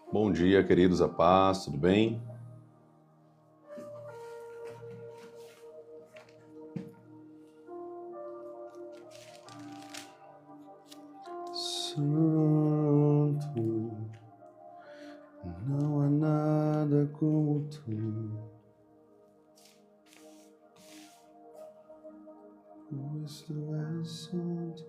Bom dia, queridos, a paz, tudo bem? Santo, não há nada como tu, pois tu és santo.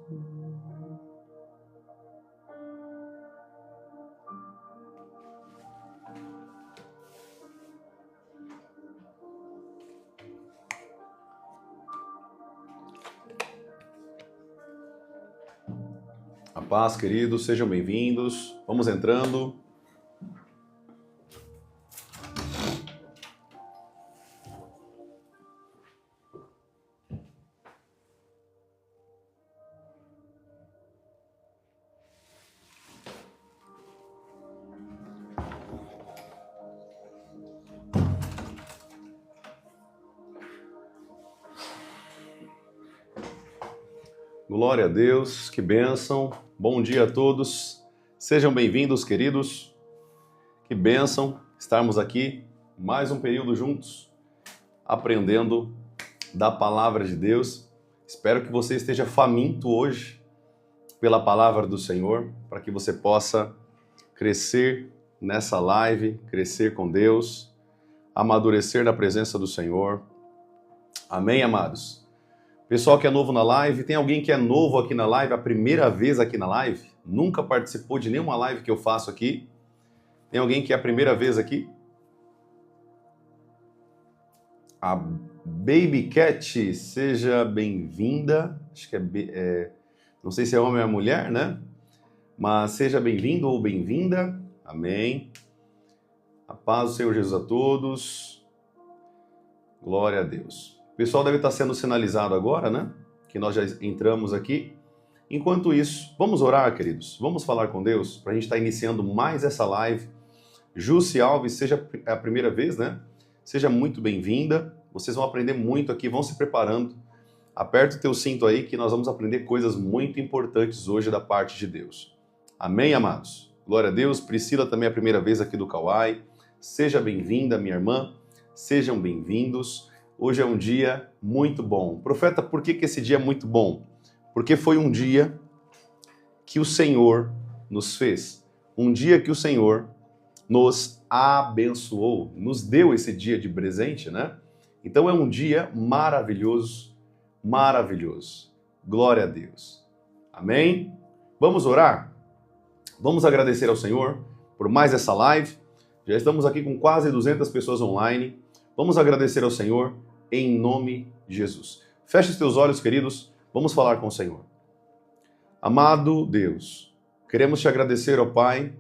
A paz, queridos, sejam bem-vindos. Vamos entrando. Glória a Deus, que bênção. Bom dia a todos. Sejam bem-vindos, queridos. Que bênção estarmos aqui mais um período juntos, aprendendo da palavra de Deus. Espero que você esteja faminto hoje pela palavra do Senhor, para que você possa crescer nessa live, crescer com Deus, amadurecer na presença do Senhor. Amém, amados? Pessoal que é novo na live, tem alguém que é novo aqui na live, a primeira vez aqui na live? Nunca participou de nenhuma live que eu faço aqui? Tem alguém que é a primeira vez aqui? A Baby Cat, seja bem-vinda. Acho que não sei se é homem ou mulher, né? Mas seja bem-vindo ou bem-vinda. Amém. A paz do Senhor Jesus a todos. Glória a Deus. O pessoal deve estar sendo sinalizado agora, né? Que nós já entramos aqui. Enquanto isso, vamos orar, queridos. Vamos falar com Deus para a gente estar iniciando mais essa live. Jussi Alves, seja a primeira vez, né? Seja muito bem-vinda. Vocês vão aprender muito aqui, vão se preparando. Aperta o teu cinto aí que nós vamos aprender coisas muito importantes hoje da parte de Deus. Amém, amados? Glória a Deus. Priscila também é a primeira vez aqui do Kauai. Seja bem-vinda, minha irmã. Sejam bem-vindos. Hoje é um dia muito bom. Profeta, por que esse dia é muito bom? Porque foi um dia que o Senhor nos fez. Um dia que o Senhor nos abençoou, nos deu esse dia de presente, né? Então é um dia maravilhoso, maravilhoso. Glória a Deus. Amém? Vamos orar? Vamos agradecer ao Senhor por mais essa live. Já estamos aqui com quase 200 pessoas online. Vamos agradecer ao Senhor em nome de Jesus. Feche os teus olhos, queridos. Vamos falar com o Senhor. Amado Deus, queremos te agradecer, ó Pai,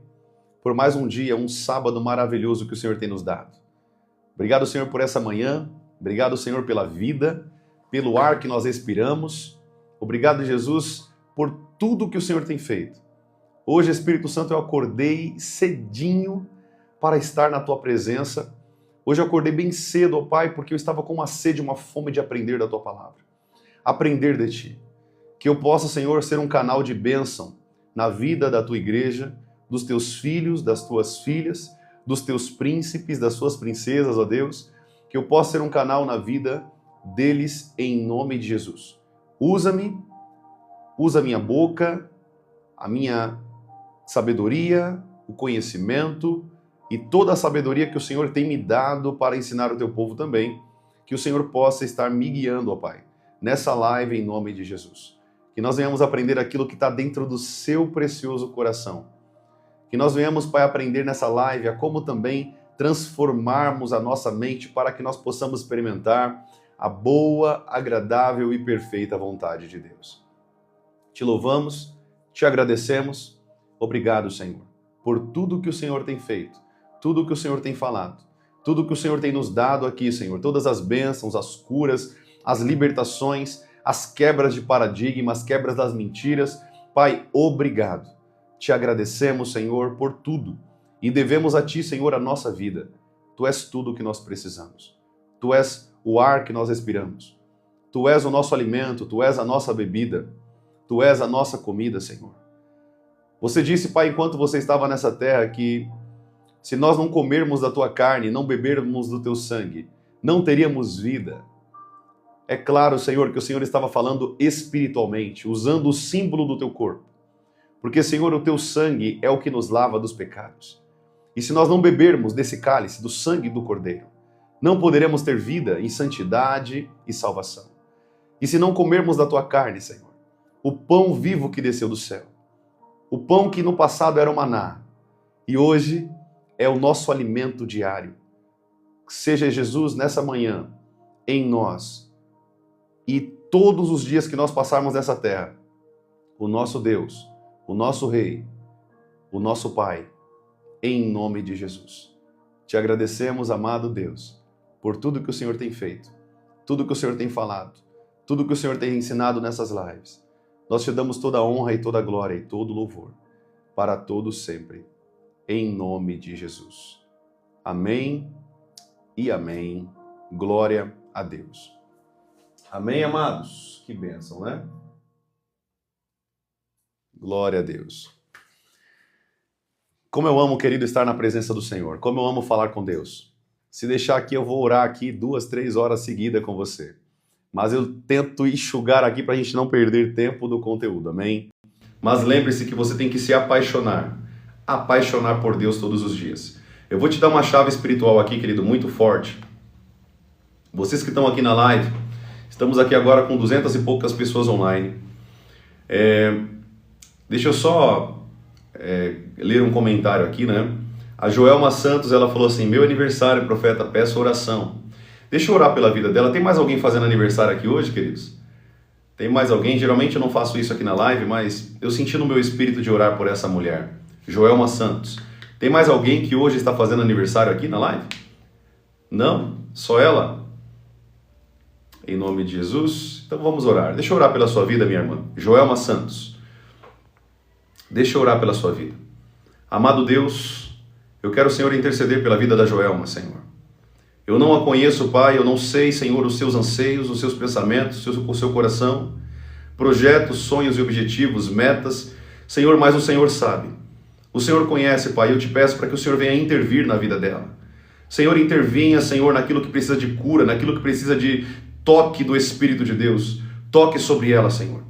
por mais um dia, um sábado maravilhoso que o Senhor tem nos dado. Obrigado, Senhor, por essa manhã. Obrigado, Senhor, pela vida, pelo ar que nós respiramos. Obrigado, Jesus, por tudo que o Senhor tem feito. Hoje, Espírito Santo, eu acordei cedinho para estar na Tua presença. Hoje eu acordei bem cedo, ó Pai, porque eu estava com uma sede, uma fome de aprender da Tua palavra. Aprender de Ti. Que eu possa, Senhor, ser um canal de bênção na vida da Tua igreja, dos Teus filhos, das Tuas filhas, dos Teus príncipes, das Suas princesas, ó Deus. Que eu possa ser um canal na vida deles em nome de Jesus. Usa-me, usa a minha boca, a minha sabedoria, o conhecimento e toda a sabedoria que o Senhor tem me dado para ensinar o Teu povo também. Que o Senhor possa estar me guiando, ó Pai, nessa live em nome de Jesus. Que nós venhamos aprender aquilo que está dentro do Seu precioso coração. Que nós venhamos, Pai, aprender nessa live a como também transformarmos a nossa mente para que nós possamos experimentar a boa, agradável e perfeita vontade de Deus. Te louvamos, te agradecemos. Obrigado, Senhor, por tudo que o Senhor tem feito, tudo que o Senhor tem falado, tudo que o Senhor tem nos dado aqui, Senhor, todas as bênçãos, as curas, as libertações, as quebras de paradigmas, as quebras das mentiras. Pai, obrigado. Te agradecemos, Senhor, por tudo. E devemos a Ti, Senhor, a nossa vida. Tu és tudo o que nós precisamos. Tu és o ar que nós respiramos. Tu és o nosso alimento, Tu és a nossa bebida. Tu és a nossa comida, Senhor. Você disse, Pai, enquanto você estava nessa terra, que se nós não comermos da tua carne, não bebermos do teu sangue, não teríamos vida. É claro, Senhor, que o Senhor estava falando espiritualmente, usando o símbolo do teu corpo. Porque, Senhor, o teu sangue é o que nos lava dos pecados. E se nós não bebermos desse cálice, do sangue do Cordeiro, não poderemos ter vida em santidade e salvação. E se não comermos da tua carne, Senhor, o pão vivo que desceu do céu, o pão que no passado era o maná, e hoje é o nosso alimento diário. Seja Jesus nessa manhã em nós e todos os dias que nós passarmos nessa terra, o nosso Deus, o nosso Rei, o nosso Pai, em nome de Jesus. Te agradecemos, amado Deus, por tudo que o Senhor tem feito, tudo que o Senhor tem falado, tudo que o Senhor tem ensinado nessas lives. Nós te damos toda a honra e toda a glória e todo o louvor, para todos sempre, em nome de Jesus. Amém e amém. Glória a Deus. Amém, amados? Que bênção, né? Glória a Deus. Como eu amo, querido, estar na presença do Senhor. Como eu amo falar com Deus. Se deixar aqui, eu vou orar aqui 2, 3 horas seguidas com você. Mas eu tento enxugar aqui para a gente não perder tempo do conteúdo, amém? Mas lembre-se que você tem que se apaixonar por Deus todos os dias. Eu vou te dar uma chave espiritual aqui, querido, muito forte. Vocês que estão aqui na live, estamos aqui agora com 200 e poucas pessoas online. Deixa eu só ler um comentário aqui, né? A Joelma Santos, ela falou assim: meu aniversário, profeta, peço oração. Deixa eu orar pela vida dela. Tem mais alguém fazendo aniversário aqui hoje, queridos? Tem mais alguém? Geralmente eu não faço isso aqui na live, mas eu senti no meu espírito de orar por essa mulher. Joelma Santos. Tem mais alguém que hoje está fazendo aniversário aqui na live? Não? Só ela? Em nome de Jesus. Então vamos orar. Deixa eu orar pela sua vida, minha irmã. Joelma Santos. Deixa eu orar pela sua vida. Amado Deus, eu quero, Senhor, interceder pela vida da Joelma, Senhor. Eu não a conheço, Pai, eu não sei, Senhor, os seus anseios, os seus pensamentos, o seu coração, projetos, sonhos e objetivos, metas, Senhor, mas o Senhor sabe. O Senhor conhece, Pai, eu te peço para que o Senhor venha intervir na vida dela. Senhor, intervinha, Senhor, naquilo que precisa de cura, naquilo que precisa de toque do Espírito de Deus. Toque sobre ela, Senhor.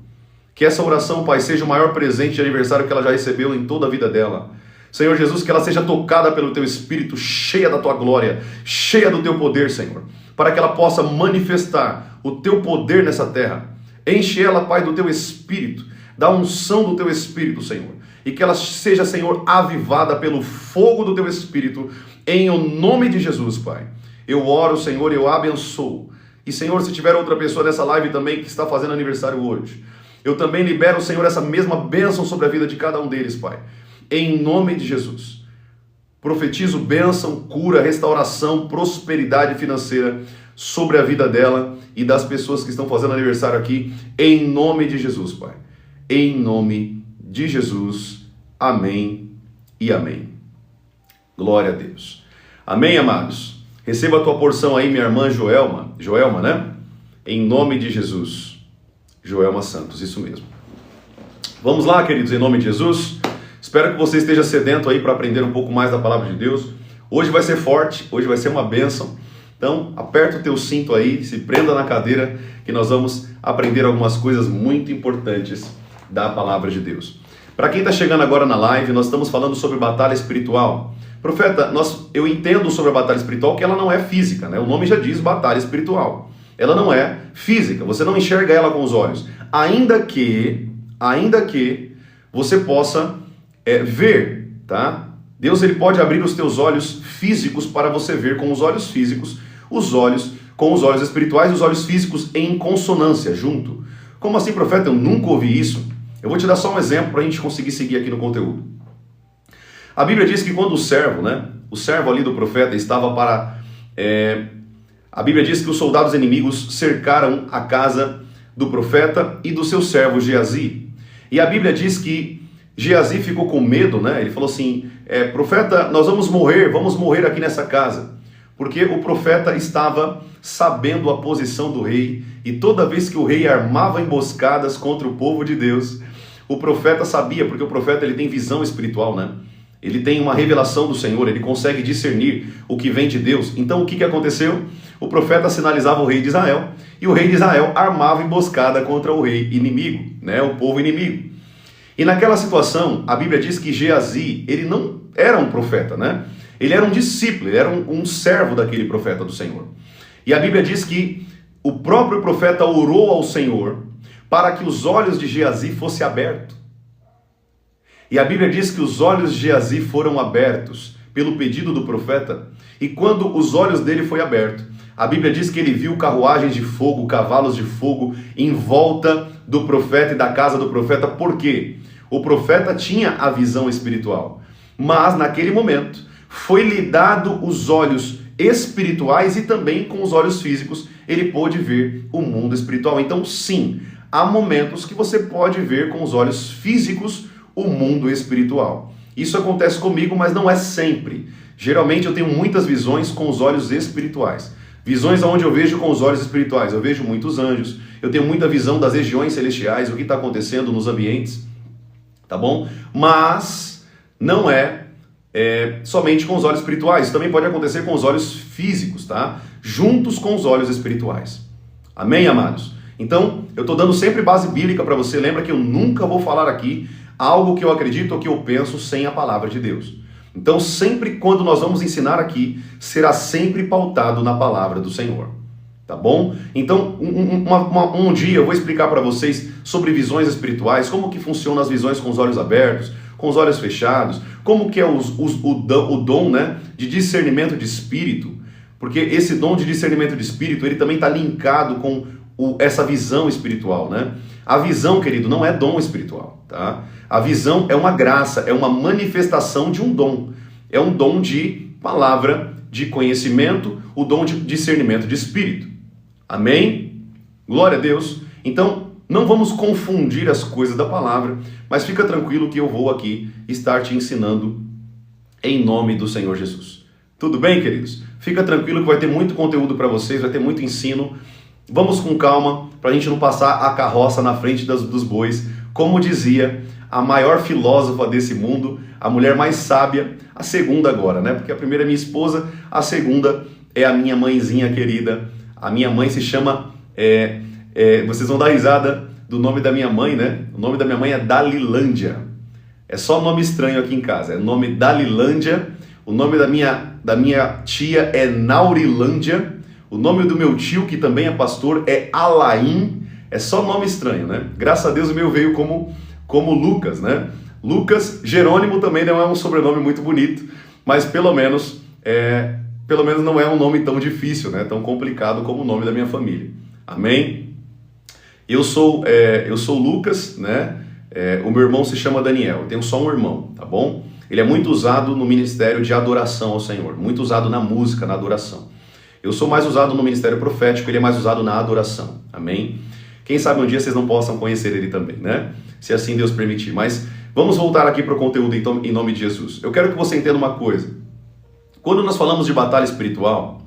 Que essa oração, Pai, seja o maior presente de aniversário que ela já recebeu em toda a vida dela. Senhor Jesus, que ela seja tocada pelo Teu Espírito, cheia da Tua glória, cheia do Teu poder, Senhor, para que ela possa manifestar o Teu poder nessa terra. Enche ela, Pai, do Teu Espírito, da unção do Teu Espírito, Senhor, e que ela seja, Senhor, avivada pelo fogo do Teu Espírito, em o nome de Jesus, Pai. Eu oro, Senhor, eu abençoo. E, Senhor, se tiver outra pessoa nessa live também que está fazendo aniversário hoje, eu também libero, Senhor, essa mesma bênção sobre a vida de cada um deles, Pai. Em nome de Jesus. Profetizo bênção, cura, restauração, prosperidade financeira sobre a vida dela e das pessoas que estão fazendo aniversário aqui, em nome de Jesus, Pai. Em nome de Jesus. Amém e amém. Glória a Deus. Amém, amados? Receba a tua porção aí, minha irmã Joelma, né? Em nome de Jesus. Joelma Santos, isso mesmo. Vamos lá, queridos, em nome de Jesus. Espero que você esteja sedento aí para aprender um pouco mais da palavra de Deus. Hoje vai ser forte, hoje vai ser uma bênção. Então, aperta o teu cinto aí, se prenda na cadeira, que nós vamos aprender algumas coisas muito importantes da palavra de Deus. Para quem está chegando agora na live, nós estamos falando sobre batalha espiritual. Profeta, eu entendo sobre a batalha espiritual que ela não é física, né? O nome já diz batalha espiritual. Ela não é física, você não enxerga ela com os olhos. Ainda que você possa ver, tá? Deus, ele pode abrir os teus olhos físicos para você ver com os olhos físicos, os olhos com os olhos espirituais e os olhos físicos em consonância, junto. Como assim, profeta? Eu nunca ouvi isso. Eu vou te dar só um exemplo para a gente conseguir seguir aqui no conteúdo. A Bíblia diz que quando o servo ali do profeta estava para... A Bíblia diz que os soldados inimigos cercaram a casa do profeta e do seu servo Geazi. E a Bíblia diz que Geazi ficou com medo, né? Ele falou assim, profeta, nós vamos morrer aqui nessa casa. Porque o profeta estava sabendo a posição do rei, e toda vez que o rei armava emboscadas contra o povo de Deus, o profeta sabia, porque o profeta ele tem visão espiritual, né? Ele tem uma revelação do Senhor, ele consegue discernir o que vem de Deus. Então o que aconteceu? O profeta sinalizava o rei de Israel, e o rei de Israel armava emboscada contra o rei inimigo, né, o povo inimigo. E naquela situação, a Bíblia diz que Geazi, ele não era um profeta, né? Ele era um discípulo, ele era um servo daquele profeta do Senhor. E a Bíblia diz que o próprio profeta orou ao Senhor para que os olhos de Geazi fossem abertos. E a Bíblia diz que os olhos de Geazi foram abertos pelo pedido do profeta, e quando os olhos dele foi aberto, a Bíblia diz que ele viu carruagens de fogo, cavalos de fogo em volta do profeta e da casa do profeta. Por quê? O profeta tinha a visão espiritual, mas naquele momento foi-lhe dado os olhos espirituais e também com os olhos físicos ele pôde ver o mundo espiritual. Então sim, há momentos que você pode ver com os olhos físicos o mundo espiritual. Isso acontece comigo, mas não é sempre. Geralmente eu tenho muitas visões com os olhos espirituais. Visões onde eu vejo com os olhos espirituais. Eu vejo muitos anjos, eu tenho muita visão das regiões celestiais, o que está acontecendo nos ambientes, tá bom? Mas não é somente com os olhos espirituais. Isso também pode acontecer com os olhos físicos, tá? Juntos com os olhos espirituais. Amém, amados? Então, eu estou dando sempre base bíblica para você. Lembra que eu nunca vou falar aqui algo que eu acredito ou que eu penso sem a palavra de Deus. Então, sempre quando nós vamos ensinar aqui, será sempre pautado na palavra do Senhor. Tá bom? Então, um dia eu vou explicar para vocês sobre visões espirituais, como que funcionam as visões com os olhos abertos, com os olhos fechados, como que é o dom, né, de discernimento de espírito, porque esse dom de discernimento de espírito, ele também está linkado com essa visão espiritual, né? A visão, querido, não é dom espiritual, tá? A visão é uma graça, é uma manifestação de um dom. É um dom de palavra, de conhecimento, o dom de discernimento de espírito. Amém? Glória a Deus. Então, não vamos confundir as coisas da palavra, mas fica tranquilo que eu vou aqui estar te ensinando em nome do Senhor Jesus. Tudo bem, queridos? Fica tranquilo que vai ter muito conteúdo para vocês, vai ter muito ensino. Vamos com calma, para a gente não passar a carroça na frente dos bois. Como dizia a maior filósofa desse mundo, a mulher mais sábia, a segunda agora, né? Porque a primeira é minha esposa, a segunda é a minha mãezinha querida. A minha mãe se chama... vocês vão dar risada do nome da minha mãe, né? O nome da minha mãe é Dalilândia. É só nome estranho aqui em casa. É o nome Dalilândia. O nome da minha tia é Naurilândia. O nome do meu tio, que também é pastor, é Alain. É só nome estranho, né? Graças a Deus o meu veio como Lucas, né? Lucas Jerônimo também não é um sobrenome muito bonito, mas pelo menos não é um nome tão difícil, né? Tão complicado como o nome da minha família. Amém? Eu sou Lucas, né? O meu irmão se chama Daniel. Eu tenho só um irmão, tá bom? Ele é muito usado no ministério de adoração ao Senhor, muito usado na música, na adoração. Eu sou mais usado no ministério profético, ele é mais usado na adoração. Amém? Quem sabe um dia vocês não possam conhecer ele também, né? Se assim Deus permitir. Mas vamos voltar aqui para o conteúdo em nome de Jesus. Eu quero que você entenda uma coisa. Quando nós falamos de batalha espiritual,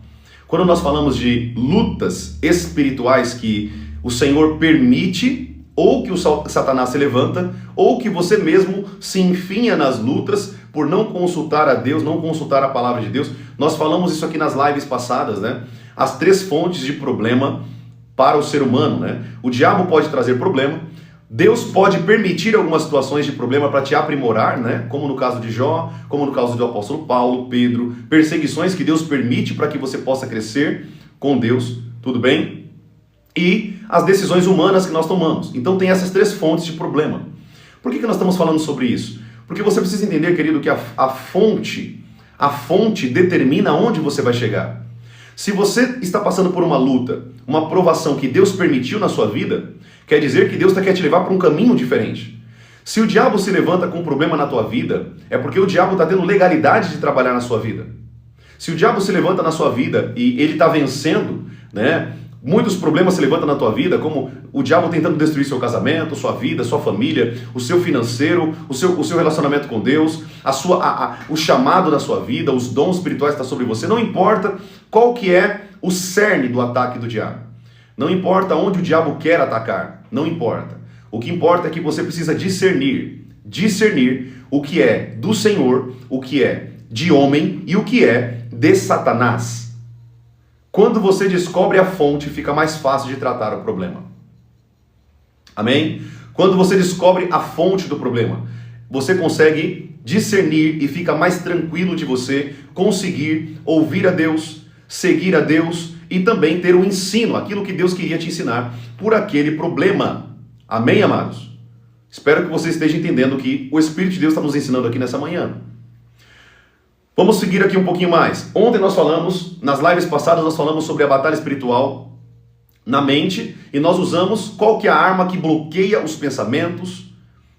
quando nós falamos de lutas espirituais que o Senhor permite, ou que o Satanás se levanta, ou que você mesmo se enfinha nas lutas por não consultar a Deus, não consultar a palavra de Deus. Nós falamos isso aqui nas lives passadas, né? As 3 fontes de problema para o ser humano, né? O diabo pode trazer problema, Deus pode permitir algumas situações de problema para te aprimorar, né? Como no caso de Jó, como no caso do apóstolo Paulo, Pedro, perseguições que Deus permite para que você possa crescer com Deus, tudo bem? E as decisões humanas que nós tomamos. Então tem essas 3 fontes de problema. Por que nós estamos falando sobre isso? Porque você precisa entender, querido, que a fonte determina onde você vai chegar. Se você está passando por uma luta, uma provação que Deus permitiu na sua vida, quer dizer que Deus quer te levar para um caminho diferente. Se o diabo se levanta com um problema na tua vida, é porque o diabo está tendo legalidade de trabalhar na sua vida. Se o diabo se levanta na sua vida e ele está vencendo, né? Muitos problemas se levantam na tua vida, como o diabo tentando destruir seu casamento, sua vida, sua família, o seu financeiro, o seu relacionamento com Deus, o chamado da sua vida, os dons espirituais que estão sobre você. Não importa qual que é o cerne do ataque do diabo. Não importa onde o diabo quer atacar. Não importa. O que importa é que você precisa discernir o que é do Senhor, o que é de homem e o que é de Satanás. Quando você descobre a fonte, fica mais fácil de tratar o problema. Amém? Quando você descobre a fonte do problema, você consegue discernir e fica mais tranquilo de você conseguir ouvir a Deus, seguir a Deus e também ter um ensino, aquilo que Deus queria te ensinar por aquele problema. Amém, amados? Espero que você esteja entendendo o que o Espírito de Deus está nos ensinando aqui nessa manhã. Vamos seguir aqui um pouquinho mais. Ontem nós falamos, nas lives passadas, nós falamos sobre a batalha espiritual na mente, e nós usamos qual que é a arma que bloqueia os pensamentos,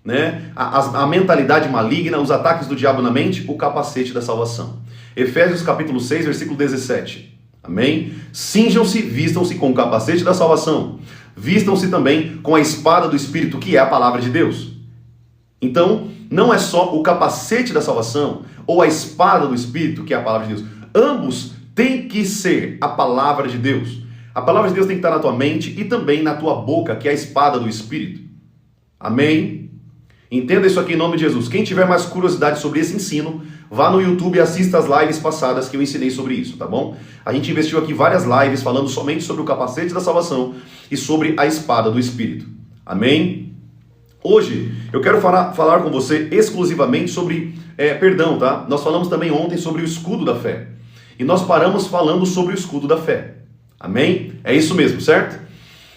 né? A mentalidade maligna, os ataques do diabo na mente, o capacete da salvação. Efésios capítulo 6, versículo 17. Amém? Cinjam-se, vistam-se com o capacete da salvação. Vistam-se também com a espada do Espírito, que é a palavra de Deus. Então, não é só o capacete da salvação ou a espada do Espírito, que é a palavra de Deus. Ambos têm que ser a palavra de Deus. A palavra de Deus tem que estar na tua mente e também na tua boca, que é a espada do Espírito. Amém? Entenda isso aqui em nome de Jesus. Quem tiver mais curiosidade sobre esse ensino, vá no YouTube e assista as lives passadas que eu ensinei sobre isso, tá bom? A gente investiu aqui várias lives falando somente sobre o capacete da salvação e sobre a espada do Espírito. Amém? Hoje eu quero falar com você exclusivamente sobre perdão, tá? Nós falamos também ontem sobre o escudo da fé. E nós paramos falando sobre o escudo da fé. Amém? É isso mesmo, certo?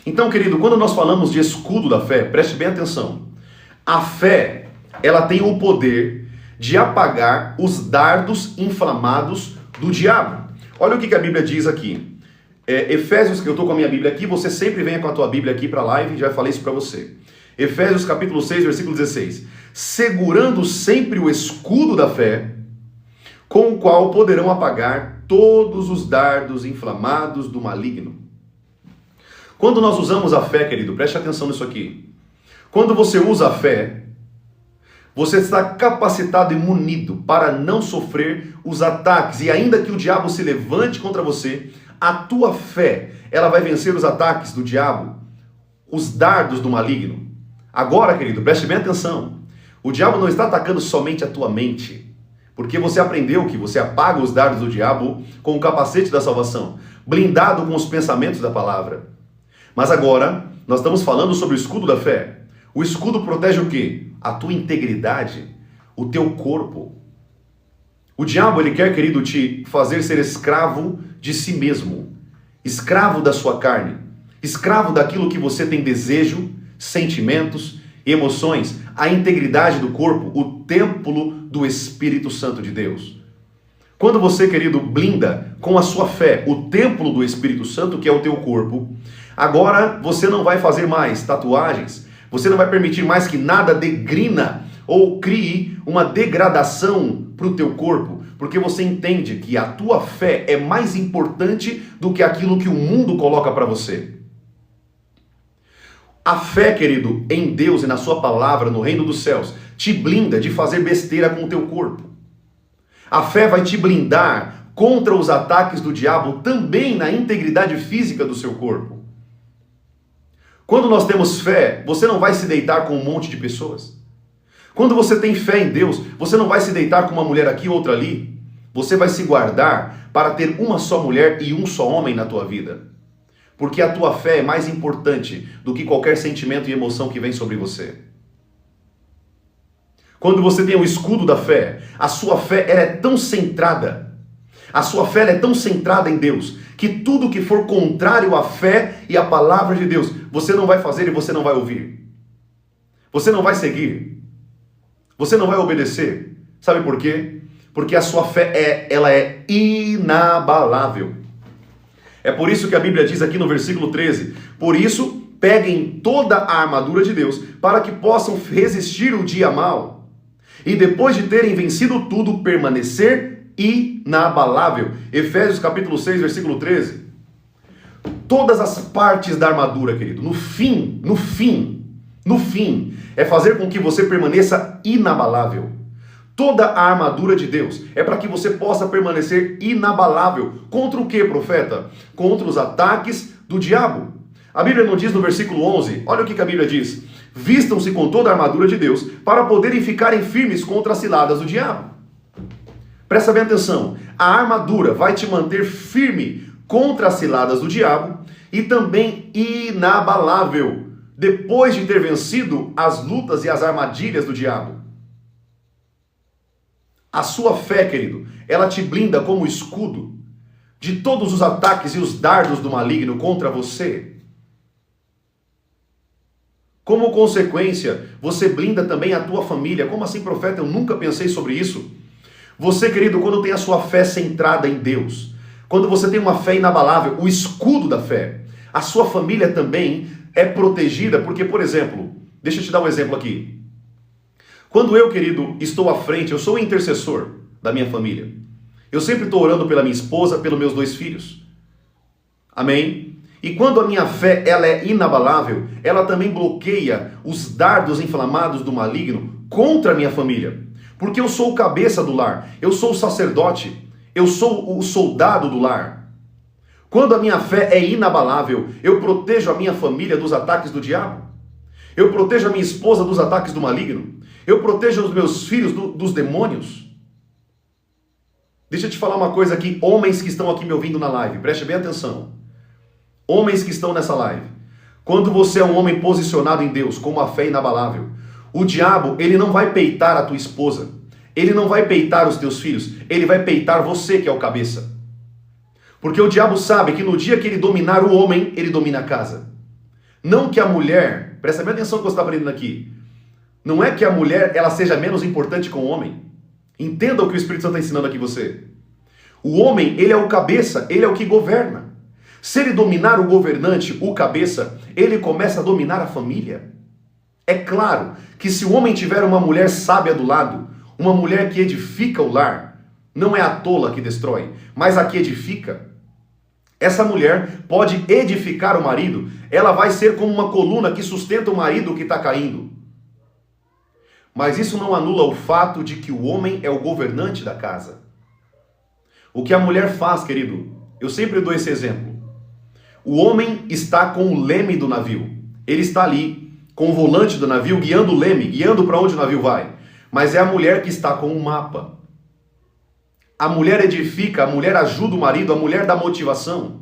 Então, querido, quando nós falamos de escudo da fé, preste bem atenção. A fé, ela tem o poder de apagar os dardos inflamados do diabo. Olha o que a Bíblia diz aqui. Efésios, que eu estou com a minha Bíblia aqui, você sempre venha com a tua Bíblia aqui para a live, já falei isso para você. Efésios capítulo 6, versículo 16. Segurando sempre o escudo da fé, com o qual poderão apagar todos os dardos inflamados do maligno. Quando nós usamos a fé, querido, preste atenção nisso aqui. Quando você usa a fé, você está capacitado e munido para não sofrer os ataques. E ainda que o diabo se levante contra você, a tua fé, ela vai vencer os ataques do diabo, os dardos do maligno. Agora, querido, preste bem atenção. O diabo não está atacando somente a tua mente, porque você aprendeu que você apaga os dardos do diabo com o capacete da salvação, blindado com os pensamentos da palavra. Mas agora, nós estamos falando sobre o escudo da fé. O escudo protege o quê? A tua integridade, o teu corpo. O diabo, ele quer, querido, te fazer ser escravo de si mesmo, escravo da sua carne, escravo daquilo que você tem desejo, sentimentos, emoções, a integridade do corpo, o templo do Espírito Santo de Deus. Quando você, querido, blinda com a sua fé o templo do Espírito Santo, que é o teu corpo, agora você não vai fazer mais tatuagens, você não vai permitir mais que nada degrina ou crie uma degradação para o teu corpo, porque você entende que a tua fé é mais importante do que aquilo que o mundo coloca para você. A fé, querido, em Deus e na sua palavra, no reino dos céus, te blinda de fazer besteira com o teu corpo. A fé vai te blindar contra os ataques do diabo também na integridade física do seu corpo. Quando nós temos fé, você não vai se deitar com um monte de pessoas. Quando você tem fé em Deus, você não vai se deitar com uma mulher aqui, outra ali. Você vai se guardar para ter uma só mulher e um só homem na tua vida. Porque a tua fé é mais importante do que qualquer sentimento e emoção que vem sobre você. Quando você tem o escudo da fé, a sua fé ela é tão centrada, a sua fé ela é tão centrada em Deus, que tudo que for contrário à fé e à palavra de Deus, você não vai fazer e você não vai ouvir. Você não vai seguir. Você não vai obedecer. Sabe por quê? Porque a sua fé ela é inabalável. É por isso que a Bíblia diz aqui no versículo 13, por isso, peguem toda a armadura de Deus, para que possam resistir o dia mau, e depois de terem vencido tudo, permanecer inabalável. Efésios capítulo 6, versículo 13. Todas as partes da armadura, querido, no fim, é fazer com que você permaneça inabalável. Toda a armadura de Deus é para que você possa permanecer inabalável. Contra o que, profeta? Contra os ataques do diabo. A Bíblia não diz no versículo 11, olha o que a Bíblia diz. Vistam-se com toda a armadura de Deus para poderem ficarem firmes contra as ciladas do diabo. Presta bem atenção, a armadura vai te manter firme contra as ciladas do diabo e também inabalável, depois de ter vencido as lutas e as armadilhas do diabo. A sua fé, querido, ela te blinda como escudo de todos os ataques e os dardos do maligno contra você. Como consequência, você blinda também a tua família. Como assim, profeta? Eu nunca pensei sobre isso. Você, querido, quando tem a sua fé centrada em Deus, quando você tem uma fé inabalável, o escudo da fé, a sua família também é protegida, porque, por exemplo, deixa eu te dar um exemplo aqui. Quando eu, querido, estou à frente, eu sou o intercessor da minha família. Eu sempre estou orando pela minha esposa, pelos meus 2 filhos. Amém? E quando a minha fé ela é inabalável, ela também bloqueia os dardos inflamados do maligno contra a minha família. Porque eu sou o cabeça do lar, eu sou o sacerdote, eu sou o soldado do lar. Quando a minha fé é inabalável, eu protejo a minha família dos ataques do diabo. Eu protejo a minha esposa dos ataques do maligno. Eu protejo os meus filhos dos demônios. Deixa eu te falar uma coisa aqui, homens que estão aqui me ouvindo na live, preste bem atenção. Homens que estão nessa live. Quando você é um homem posicionado em Deus, com uma fé inabalável, o diabo, ele não vai peitar a tua esposa. Ele não vai peitar os teus filhos. Ele vai peitar você, que é o cabeça. Porque o diabo sabe que no dia que ele dominar o homem, ele domina a casa. Não que a mulher, presta bem atenção no que você está aprendendo aqui. Não é que a mulher ela seja menos importante que o homem. Entenda o que o Espírito Santo está ensinando aqui você. O homem, ele é o cabeça, ele é o que governa. Se ele dominar o governante, o cabeça, ele começa a dominar a família. É claro que se o homem tiver uma mulher sábia do lado, uma mulher que edifica o lar, não é a tola que destrói, mas a que edifica. Essa mulher pode edificar o marido, ela vai ser como uma coluna que sustenta o marido que está caindo. Mas isso não anula o fato de que o homem é o governante da casa. O que a mulher faz, querido, eu sempre dou esse exemplo. O homem está com o leme do navio. Ele está ali com o volante do navio, guiando o leme, guiando para onde o navio vai. Mas é a mulher que está com o mapa. A mulher edifica, a mulher ajuda o marido, a mulher dá motivação.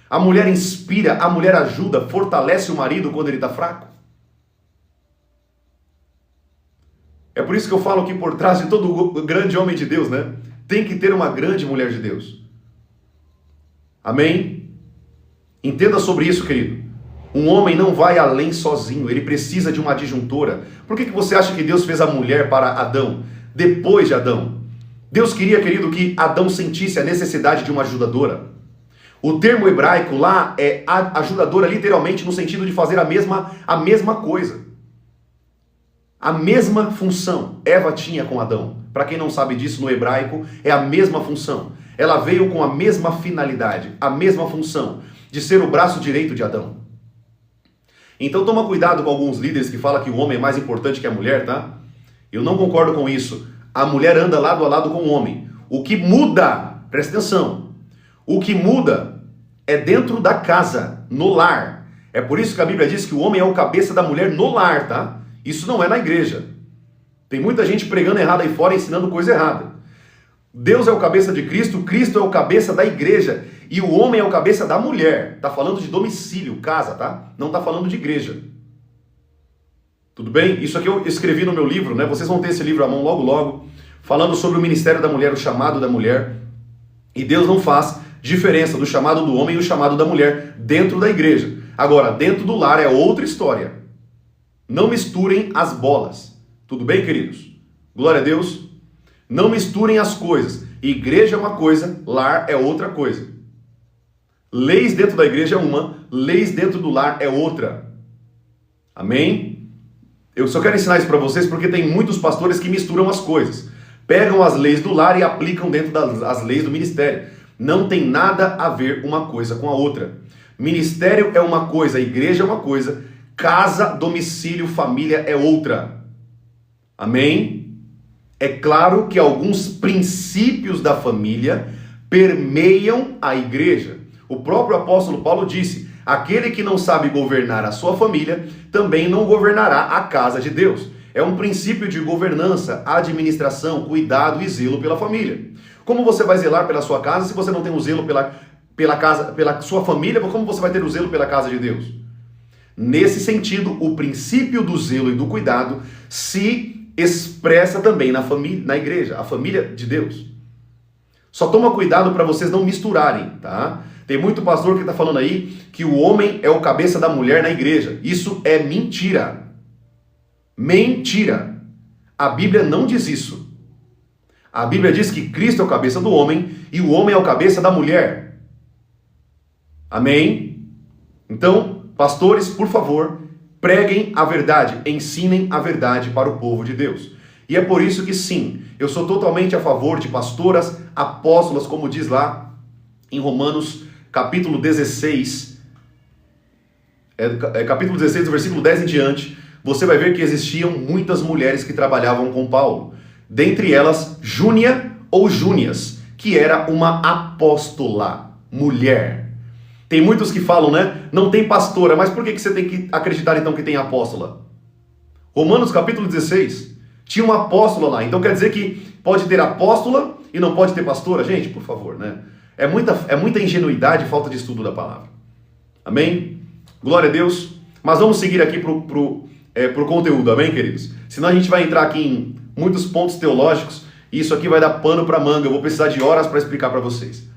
A mulher inspira, a mulher ajuda, fortalece o marido quando ele está fraco. É por isso que eu falo que por trás de todo grande homem de Deus, né, tem que ter uma grande mulher de Deus. Amém? Entenda sobre isso, querido. Um homem não vai além sozinho, ele precisa de uma adjuntora. Por que você acha que Deus fez a mulher para Adão, depois de Adão? Deus queria, querido, que Adão sentisse a necessidade de uma ajudadora. O termo hebraico lá é ajudadora literalmente no sentido de fazer a mesma coisa. A mesma função Eva tinha com Adão. Para quem não sabe disso, no hebraico é a mesma função. Ela veio com a mesma finalidade, a mesma função de ser o braço direito de Adão. Então toma cuidado com alguns líderes que falam que o homem é mais importante que a mulher, tá? Eu não concordo com isso. A mulher anda lado a lado com o homem. O que muda, presta atenção, o que muda é dentro da casa, no lar. É por isso que a Bíblia diz que o homem é o cabeça da mulher no lar, tá? Isso não é na igreja. Tem muita gente pregando errado aí fora, ensinando coisa errada. Deus é o cabeça de Cristo, Cristo é o cabeça da igreja. E o homem é o cabeça da mulher. Tá falando de domicílio, casa, tá? Não tá falando de igreja. Tudo bem? Isso aqui eu escrevi no meu livro, né? Vocês vão ter esse livro à mão logo, logo, falando sobre o ministério da mulher, o chamado da mulher. E Deus não faz diferença do chamado do homem e o chamado da mulher dentro da igreja. Agora, dentro do lar é outra história. Não misturem as bolas. Tudo bem, queridos? Glória a Deus. Não misturem as coisas. Igreja é uma coisa, lar é outra coisa. Leis dentro da igreja é uma, leis dentro do lar é outra. Amém? Eu só quero ensinar isso para vocês porque tem muitos pastores que misturam as coisas. Pegam as leis do lar e aplicam dentro das leis do ministério. Não tem nada a ver uma coisa com a outra. Ministério é uma coisa, igreja é uma coisa, casa, domicílio, família é outra. Amém? É claro que alguns princípios da família permeiam a igreja. O próprio apóstolo Paulo disse: aquele que não sabe governar a sua família, também não governará a casa de Deus. É um princípio de governança, administração, cuidado e zelo pela família. Como você vai zelar pela sua casa se você não tem o zelo pela sua família? Como você vai ter o zelo pela casa de Deus? Nesse sentido, o princípio do zelo e do cuidado se expressa também na família, na igreja, a família de Deus. Só toma cuidado para vocês não misturarem, tá? Tem muito pastor que está falando aí que o homem é o cabeça da mulher na igreja. Isso é mentira. Mentira. A Bíblia não diz isso. A Bíblia diz que Cristo é o cabeça do homem e o homem é o cabeça da mulher. Amém? Então, pastores, por favor, preguem a verdade, ensinem a verdade para o povo de Deus. E é por isso que sim, eu sou totalmente a favor de pastoras, apóstolas, como diz lá em Romanos, capítulo 16, capítulo 16, do versículo 10 em diante, você vai ver que existiam muitas mulheres que trabalhavam com Paulo. Dentre elas, Júnia ou Júnias, que era uma apóstola, mulher. Tem muitos que falam, né? Não tem pastora, mas por que você tem que acreditar então que tem apóstola? Romanos capítulo 16, tinha uma apóstola lá. Então quer dizer que pode ter apóstola e não pode ter pastora? Gente, por favor, né? É muita ingenuidade e falta de estudo da palavra. Amém? Glória a Deus. Mas vamos seguir aqui pro conteúdo, amém, queridos? Senão a gente vai entrar aqui em muitos pontos teológicos e isso aqui vai dar pano para manga. Eu vou precisar de horas para explicar para vocês.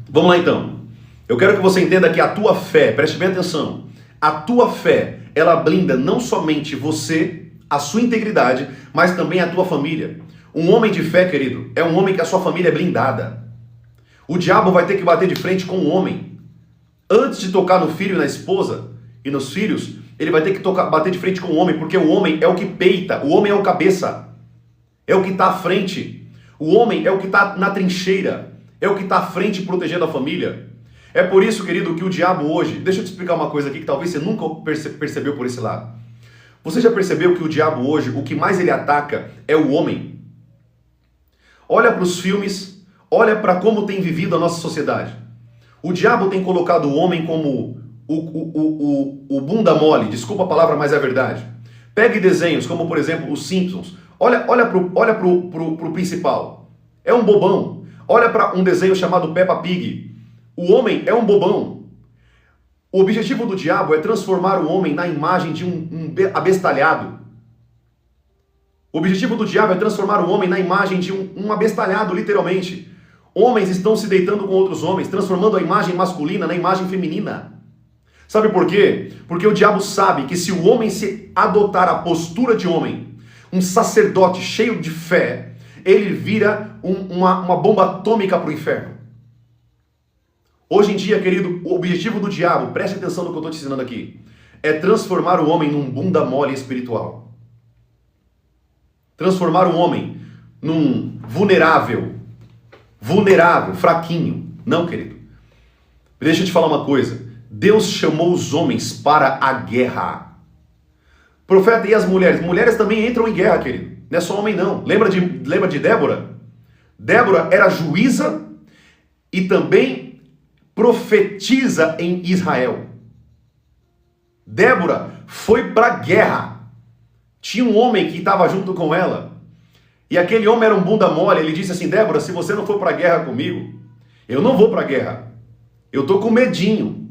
Vamos lá então. Eu quero que você entenda que a tua fé, preste bem atenção, a tua fé, ela blinda não somente você, a sua integridade, mas também a tua família. Um homem de fé, querido, é um homem que a sua família é blindada. O diabo vai ter que bater de frente com o homem. Antes de tocar no filho e na esposa e nos filhos, ele vai ter que bater de frente com o homem, porque o homem é o que peita, o homem é o cabeça, é o que está à frente. O homem é o que está na trincheira, é o que está à frente protegendo a família. É por isso, querido, que o diabo hoje... Deixa eu te explicar uma coisa aqui que talvez você nunca percebeu por esse lado. Você já percebeu que o diabo hoje, o que mais ele ataca é o homem? Olha para os filmes, olha para como tem vivido a nossa sociedade. O diabo tem colocado o homem como o bunda mole, desculpa a palavra, mas é a verdade. Pegue desenhos como, por exemplo, os Simpsons. Olha pro principal. É um bobão. Olha para um desenho chamado Peppa Pig. O homem é um bobão. O objetivo do diabo é transformar o homem na imagem de um abestalhado. O objetivo do diabo é transformar o homem na imagem de um abestalhado, literalmente. Homens estão se deitando com outros homens, transformando a imagem masculina na imagem feminina. Sabe por quê? Porque o diabo sabe que se o homem se adotar a postura de homem, um sacerdote cheio de fé, ele vira uma bomba atômica para o inferno. Hoje em dia, querido, o objetivo do diabo, preste atenção no que eu estou te ensinando aqui, é transformar o homem num bunda mole espiritual. Transformar o homem num vulnerável, fraquinho. Não, querido. Deixa eu te falar uma coisa. Deus chamou os homens para a guerra. Profeta, e as mulheres? Mulheres também entram em guerra, querido. Não é só homem, não. Lembra de Débora? Débora era juíza e também profetiza em Israel. Débora foi para a guerra. Tinha um homem que estava junto com ela. E aquele homem era um bunda mole. Ele disse assim: Débora, se você não for para a guerra comigo, eu não vou para a guerra. Eu estou com medinho.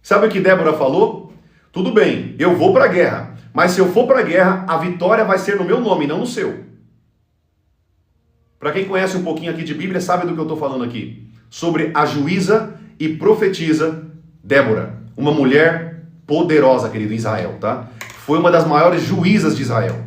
Sabe o que Débora falou? Tudo bem, eu vou para a guerra. Mas se eu for para a guerra, a vitória vai ser no meu nome, não no seu. Para quem conhece um pouquinho aqui de Bíblia, sabe do que eu estou falando aqui. Sobre a juíza e profetiza Débora. Uma mulher poderosa, querido, em Israel, tá? Foi uma das maiores juízas de Israel.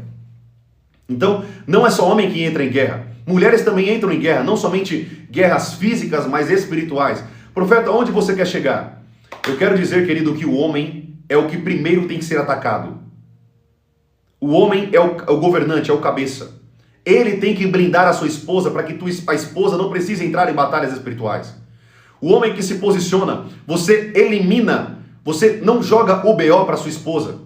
Então, não é só homem que entra em guerra. Mulheres também entram em guerra, não somente guerras físicas, mas espirituais. Profeta, onde você quer chegar? Eu quero dizer, querido, que o homem é o que primeiro tem que ser atacado. O homem é o governante, é o cabeça. Ele tem que blindar a sua esposa para que a esposa não precise entrar em batalhas espirituais. O homem que se posiciona, você elimina, você não joga o BO para sua esposa.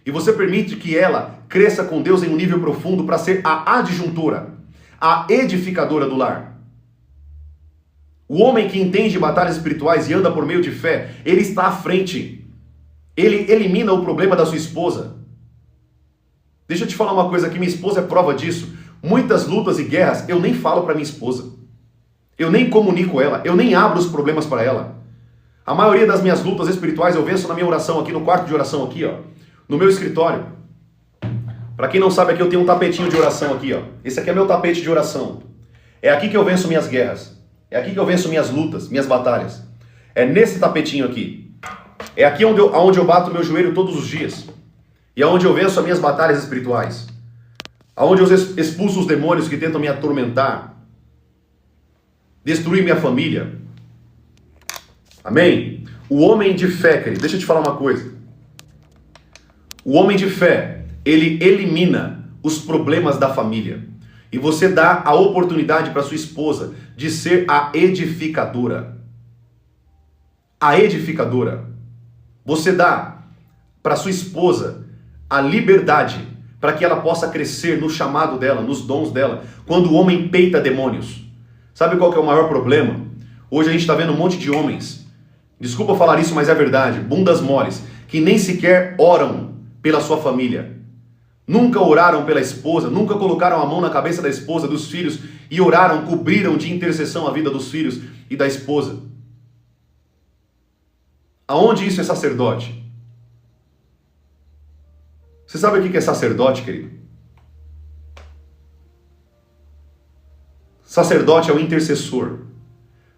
E você permite que ela cresça com Deus em um nível profundo para ser a adjuntora, a edificadora do lar. O homem que entende batalhas espirituais e anda por meio de fé, ele está à frente. Ele elimina o problema da sua esposa. Deixa eu te falar uma coisa aqui, minha esposa é prova disso. Muitas lutas e guerras eu nem falo para minha esposa. Eu nem comunico ela, eu nem abro os problemas para ela. A maioria das minhas lutas espirituais eu venço na minha oração aqui, no quarto de oração aqui, ó, no meu escritório. Para quem não sabe, aqui eu tenho um tapetinho de oração aqui, ó. Esse aqui é meu tapete de oração. É aqui que eu venço minhas guerras. É aqui que eu venço minhas lutas, minhas batalhas. É nesse tapetinho aqui. É aqui onde eu bato meu joelho todos os dias. E é onde eu venço as minhas batalhas espirituais. Aonde eu expulso os demônios que tentam me atormentar. Destruir minha família. Amém? O homem de fé, querido, deixa eu te falar uma coisa. O homem de fé, ele elimina os problemas da família. E você dá a oportunidade para sua esposa de ser a edificadora. A edificadora. Você dá para sua esposa a liberdade para que ela possa crescer no chamado dela, nos dons dela, quando o homem peita demônios. Sabe qual que é o maior problema? Hoje a gente está vendo um monte de homens, desculpa falar isso, mas é verdade, bundas moles, que nem sequer oram pela sua família. Nunca oraram pela esposa, nunca colocaram a mão na cabeça da esposa, dos filhos, e oraram, cobriram de intercessão a vida dos filhos e da esposa. Aonde isso é sacerdote? Você sabe o que é sacerdote, querido? Sacerdote é o intercessor.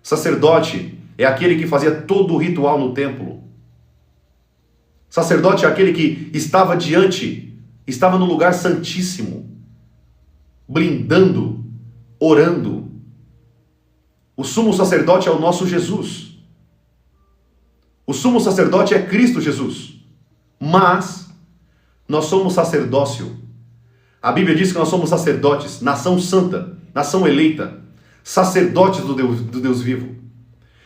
Sacerdote é aquele que fazia todo o ritual no templo. Sacerdote é aquele que estava no lugar santíssimo, blindando, orando. O sumo sacerdote é o nosso Jesus. O sumo sacerdote é Cristo Jesus. Mas nós somos sacerdócio. A Bíblia diz que nós somos sacerdotes, nação santa, nação eleita, sacerdotes do Deus vivo.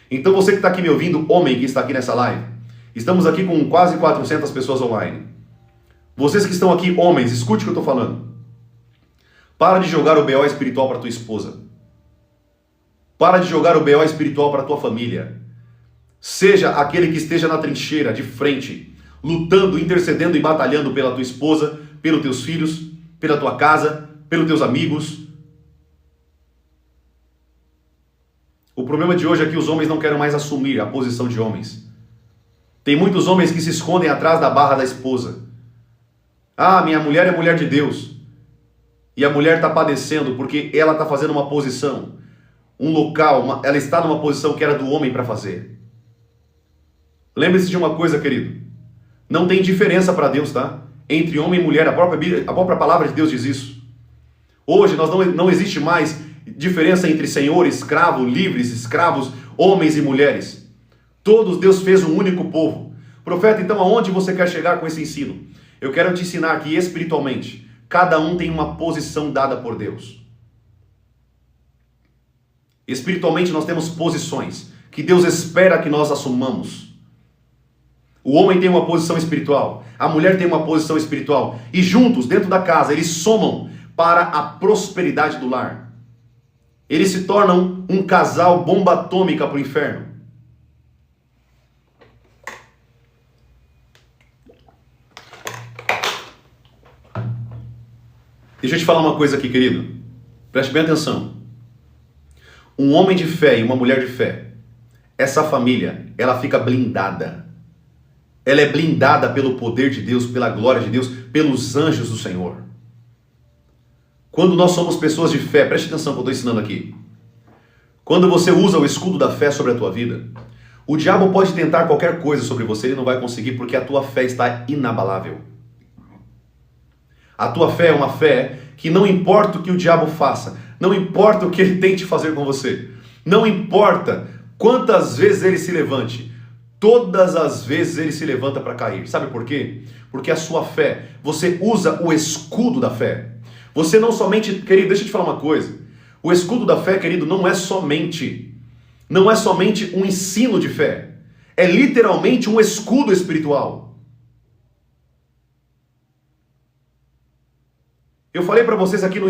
Então você que está aqui me ouvindo, homem que está aqui nessa live, estamos aqui com quase 400 pessoas online. Vocês que estão aqui, homens, escute o que eu estou falando. Para de jogar o BO espiritual para tua esposa. Para de jogar o BO espiritual para tua família. Seja aquele que esteja na trincheira, de frente, lutando, intercedendo e batalhando pela tua esposa, pelos teus filhos, pela tua casa, pelos teus amigos. O problema de hoje é que os homens não querem mais assumir a posição de homens. Tem muitos homens que se escondem atrás da barra da esposa. Ah, minha mulher é mulher de Deus. E a mulher está padecendo porque ela está fazendo uma posição, um local, ela está numa posição que era do homem para fazer. Lembre-se de uma coisa, querido. Não tem diferença para Deus, tá? Entre homem e mulher. A própria palavra de Deus diz isso. Hoje não existe mais diferença entre senhor, escravo, livres, escravos, homens e mulheres. Todos Deus fez um único povo. Profeta, então aonde você quer chegar com esse ensino? Eu quero te ensinar que espiritualmente, cada um tem uma posição dada por Deus. Espiritualmente nós temos posições que Deus espera que nós assumamos. O homem tem uma posição espiritual, a mulher tem uma posição espiritual, e juntos, dentro da casa, eles somam para a prosperidade do lar. Eles se tornam um casal bomba atômica para o inferno. Deixa eu te falar uma coisa aqui, querido. Preste bem atenção. Um homem de fé e uma mulher de fé, essa família, ela fica blindada. Ela é blindada pelo poder de Deus, pela glória de Deus, pelos anjos do Senhor. Quando nós somos pessoas de fé, preste atenção no que eu estou ensinando aqui. Quando você usa o escudo da fé sobre a tua vida, o diabo pode tentar qualquer coisa sobre você, ele não vai conseguir porque a tua fé está inabalável. A tua fé é uma fé que não importa o que o diabo faça, não importa o que ele tente fazer com você, não importa quantas vezes ele se levante, todas as vezes ele se levanta para cair. Sabe por quê? Porque a sua fé, você usa o escudo da fé. Você não somente, querido, deixa eu te falar uma coisa. O escudo da fé, querido, não é somente um ensino de fé. É literalmente um escudo espiritual. Eu falei para vocês aqui no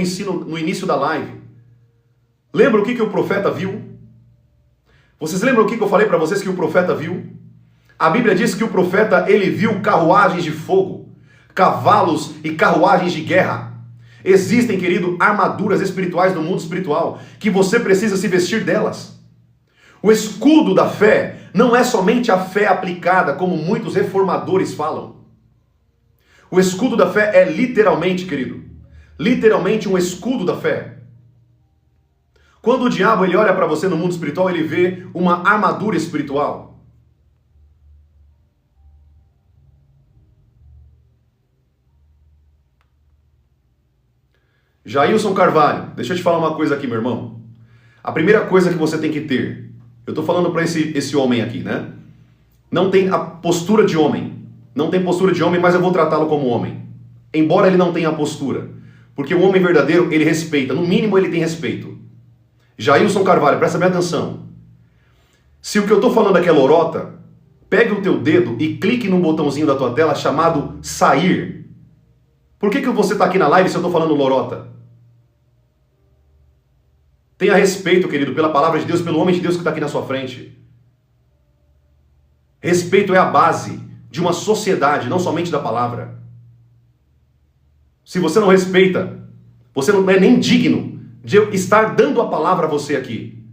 início da live. Lembra o que o profeta viu? Vocês lembram o que eu falei para vocês que o profeta viu? A Bíblia diz que o profeta, ele viu carruagens de fogo, cavalos e carruagens de guerra. Existem, querido, armaduras espirituais no mundo espiritual que você precisa se vestir delas. O escudo da fé não é somente a fé aplicada, como muitos reformadores falam. O escudo da fé é literalmente, querido, literalmente um escudo da fé. Quando o diabo ele olha para você no mundo espiritual, ele vê uma armadura espiritual. Jailson Carvalho, deixa eu te falar uma coisa aqui, meu irmão. A primeira coisa que você tem que ter, eu estou falando para esse homem aqui, né? Não tem a postura de homem. Não tem postura de homem, mas eu vou tratá-lo como homem. Embora ele não tenha a postura. Porque o homem verdadeiro, ele respeita. No mínimo, ele tem respeito. Jailson Carvalho, presta bem atenção. Se o que eu estou falando aqui é lorota, pegue o teu dedo e clique no botãozinho da tua tela chamado sair. Por que você está aqui na live se eu estou falando lorota? Tenha respeito, querido, pela palavra de Deus, pelo homem de Deus que está aqui na sua frente. Respeito é a base de uma sociedade, não somente da palavra. Se você não respeita, você não é nem digno de eu estar dando a palavra a você aqui.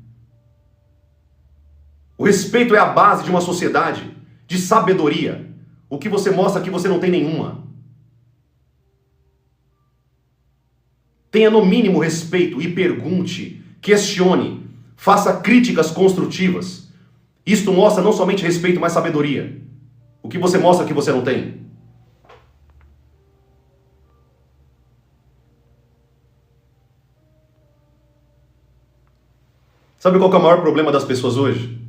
O respeito é a base de uma sociedade, de sabedoria. O que você mostra aqui, você não tem nenhuma. Tenha no mínimo respeito e pergunte, questione, faça críticas construtivas. Isto mostra não somente respeito, mas sabedoria. O que você mostra que você não tem? Sabe qual que é o maior problema das pessoas hoje?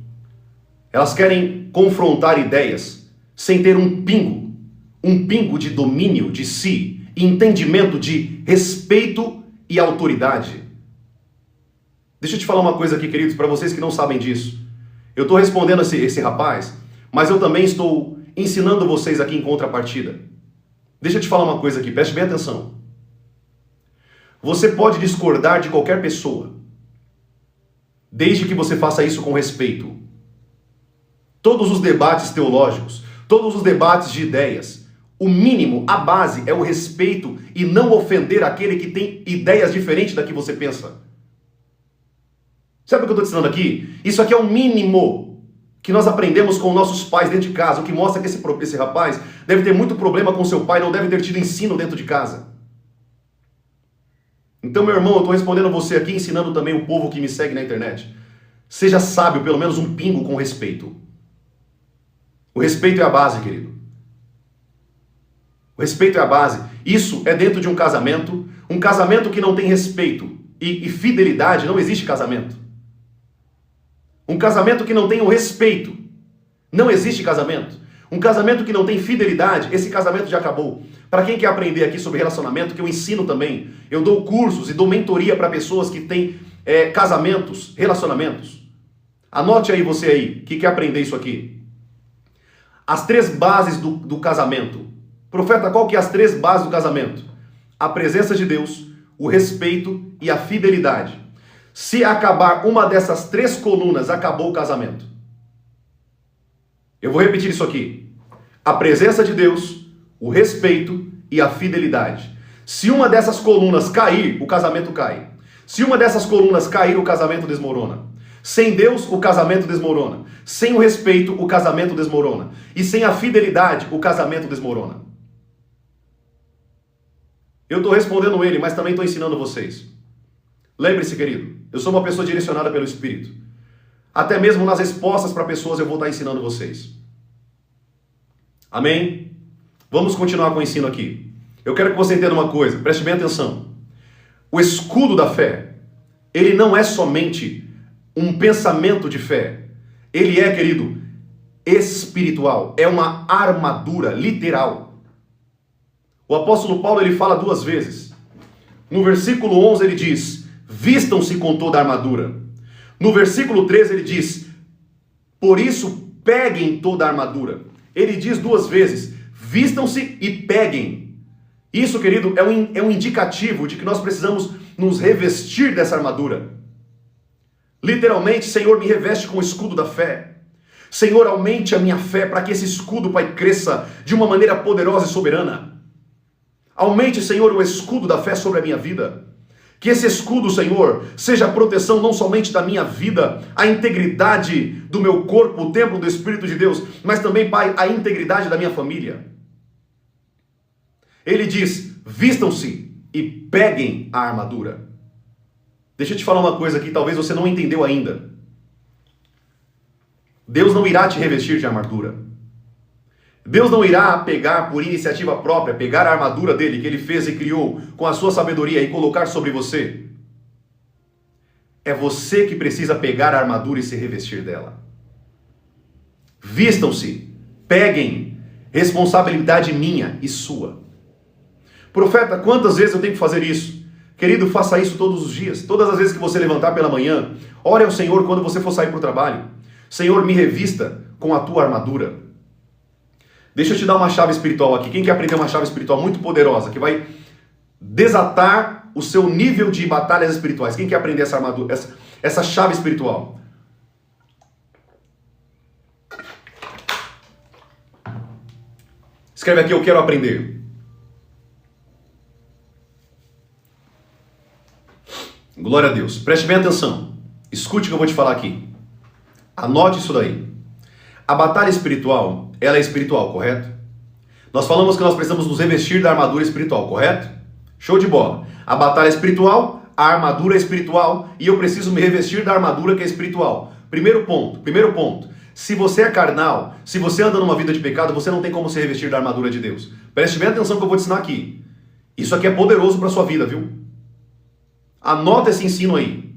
Elas querem confrontar ideias sem ter um pingo de domínio de si, entendimento de respeito e autoridade. Deixa eu te falar uma coisa aqui, queridos, para vocês que não sabem disso. Eu estou respondendo esse rapaz, mas eu também estou ensinando vocês aqui em contrapartida. Deixa eu te falar uma coisa aqui, preste bem atenção. Você pode discordar de qualquer pessoa, desde que você faça isso com respeito. Todos os debates teológicos, todos os debates de ideias, o mínimo, a base é o respeito e não ofender aquele que tem ideias diferentes da que você pensa. Sabe o que eu estou te ensinando aqui? Isso aqui é o mínimo que nós aprendemos com nossos pais dentro de casa, o que mostra que esse rapaz deve ter muito problema com seu pai, não deve ter tido ensino dentro de casa. Então, meu irmão, eu estou respondendo você aqui, ensinando também o povo que me segue na internet. Seja sábio, pelo menos um pingo com respeito. O respeito é a base, querido. O respeito é a base. Isso é dentro de um casamento que não tem respeito e fidelidade, não existe casamento. Um casamento que não tem o respeito, não existe casamento. Um casamento que não tem fidelidade, esse casamento já acabou. Para quem quer aprender aqui sobre relacionamento, que eu ensino também, eu dou cursos e dou mentoria para pessoas que têm casamentos, relacionamentos. Anote aí você aí, que quer aprender isso aqui. As 3 bases do casamento. Profeta, qual que é as 3 bases do casamento? A presença de Deus, o respeito e a fidelidade. Se acabar uma dessas 3 colunas, acabou o casamento. Eu vou repetir isso aqui. A presença de Deus, o respeito e a fidelidade. Se uma dessas colunas cair, o casamento cai. Se uma dessas colunas cair, o casamento desmorona. Sem Deus, o casamento desmorona. Sem o respeito, o casamento desmorona. E sem a fidelidade, o casamento desmorona. Eu estou respondendo ele, mas também estou ensinando vocês. Lembre-se, querido, eu sou uma pessoa direcionada pelo Espírito. Até mesmo nas respostas para pessoas eu vou estar ensinando vocês. Amém? Vamos continuar com o ensino aqui. Eu quero que você entenda uma coisa, preste bem atenção. O escudo da fé, ele não é somente um pensamento de fé. Ele é, querido, espiritual. É uma armadura literal. O apóstolo Paulo, ele fala 2 vezes. No versículo 11 ele diz: vistam-se com toda a armadura. No versículo 13 ele diz: por isso peguem toda a armadura. Ele diz 2 vezes: vistam-se e peguem. Isso, querido, é um indicativo de que nós precisamos nos revestir dessa armadura. Literalmente, Senhor, me reveste com o escudo da fé. Senhor, aumente a minha fé para que esse escudo, Pai, cresça de uma maneira poderosa e soberana. Aumente, Senhor, o escudo da fé sobre a minha vida. Que esse escudo, Senhor, seja a proteção não somente da minha vida, a integridade do meu corpo, o templo do Espírito de Deus, mas também, Pai, a integridade da minha família. Ele diz, vistam-se e peguem a armadura. Deixa eu te falar uma coisa aqui, talvez você não entendeu ainda. Deus não irá te revestir de armadura. Deus não irá pegar por iniciativa própria, pegar a armadura dele que ele fez e criou com a sua sabedoria e colocar sobre você. É você que precisa pegar a armadura e se revestir dela. Vistam-se, peguem, responsabilidade minha e sua. Profeta, quantas vezes eu tenho que fazer isso? Querido, faça isso todos os dias. Todas as vezes que você levantar pela manhã, ore ao Senhor quando você for sair para o trabalho. Senhor, me revista com a tua armadura. Deixa eu te dar uma chave espiritual aqui. Quem quer aprender uma chave espiritual muito poderosa, que vai desatar o seu nível de batalhas espirituais? Quem quer aprender essa armadura, essa chave espiritual? Escreve aqui, eu quero aprender. Glória a Deus. Preste bem atenção. Escute o que eu vou te falar aqui. Anote isso daí. A batalha espiritual, ela é espiritual, correto? Nós falamos que nós precisamos nos revestir da armadura espiritual, correto? Show de bola. A batalha é espiritual, a armadura é espiritual e eu preciso me revestir da armadura que é espiritual. Primeiro ponto. Se você é carnal, se você anda numa vida de pecado, você não tem como se revestir da armadura de Deus. Preste bem atenção que eu vou te ensinar aqui. Isso aqui é poderoso para a sua vida, viu? Anota esse ensino aí.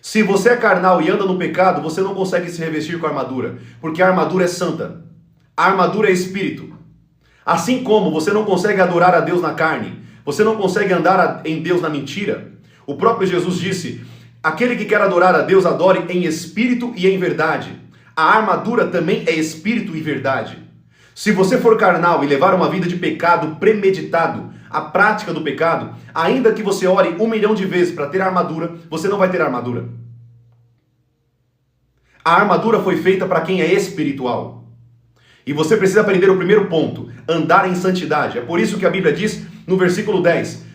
Se você é carnal e anda no pecado, você não consegue se revestir com a armadura, porque a armadura é santa. A armadura é espírito. Assim como você não consegue adorar a Deus na carne, você não consegue andar em Deus na mentira. O próprio Jesus disse, aquele que quer adorar a Deus, adore em espírito e em verdade. A armadura também é espírito e verdade. Se você for carnal e levar uma vida de pecado premeditado, a prática do pecado, ainda que você ore 1 milhão de vezes para ter armadura, você não vai ter armadura. A armadura foi feita para quem é espiritual. E você precisa aprender o primeiro ponto, andar em santidade. É por isso que a Bíblia diz no versículo 10,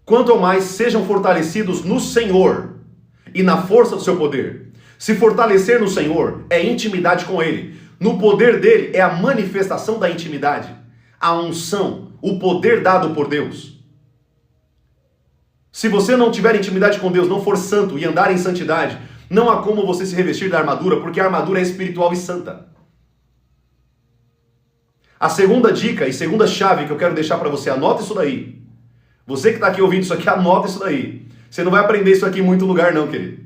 quanto ao mais sejam fortalecidos no Senhor e na força do seu poder. Se fortalecer no Senhor é intimidade com Ele. No poder dele é a manifestação da intimidade, a unção, o poder dado por Deus. Se você não tiver intimidade com Deus, não for santo e andar em santidade, não há como você se revestir da armadura, porque a armadura é espiritual e santa. A segunda dica e segunda chave que eu quero deixar para você, anota isso daí. Você que está aqui ouvindo isso aqui, anota isso daí. Você não vai aprender isso aqui em muito lugar não, querido.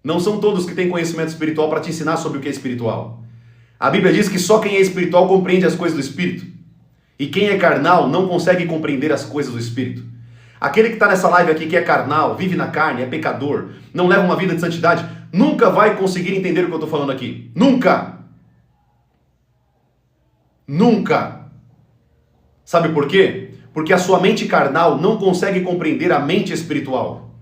Não são todos que têm conhecimento espiritual para te ensinar sobre o que é espiritual. A Bíblia diz que só quem é espiritual compreende as coisas do Espírito. E quem é carnal não consegue compreender as coisas do Espírito. Aquele que está nessa live aqui que é carnal, vive na carne, é pecador, não leva uma vida de santidade, nunca vai conseguir entender o que eu estou falando aqui. Nunca! Nunca! Sabe por quê? Porque a sua mente carnal não consegue compreender a mente espiritual.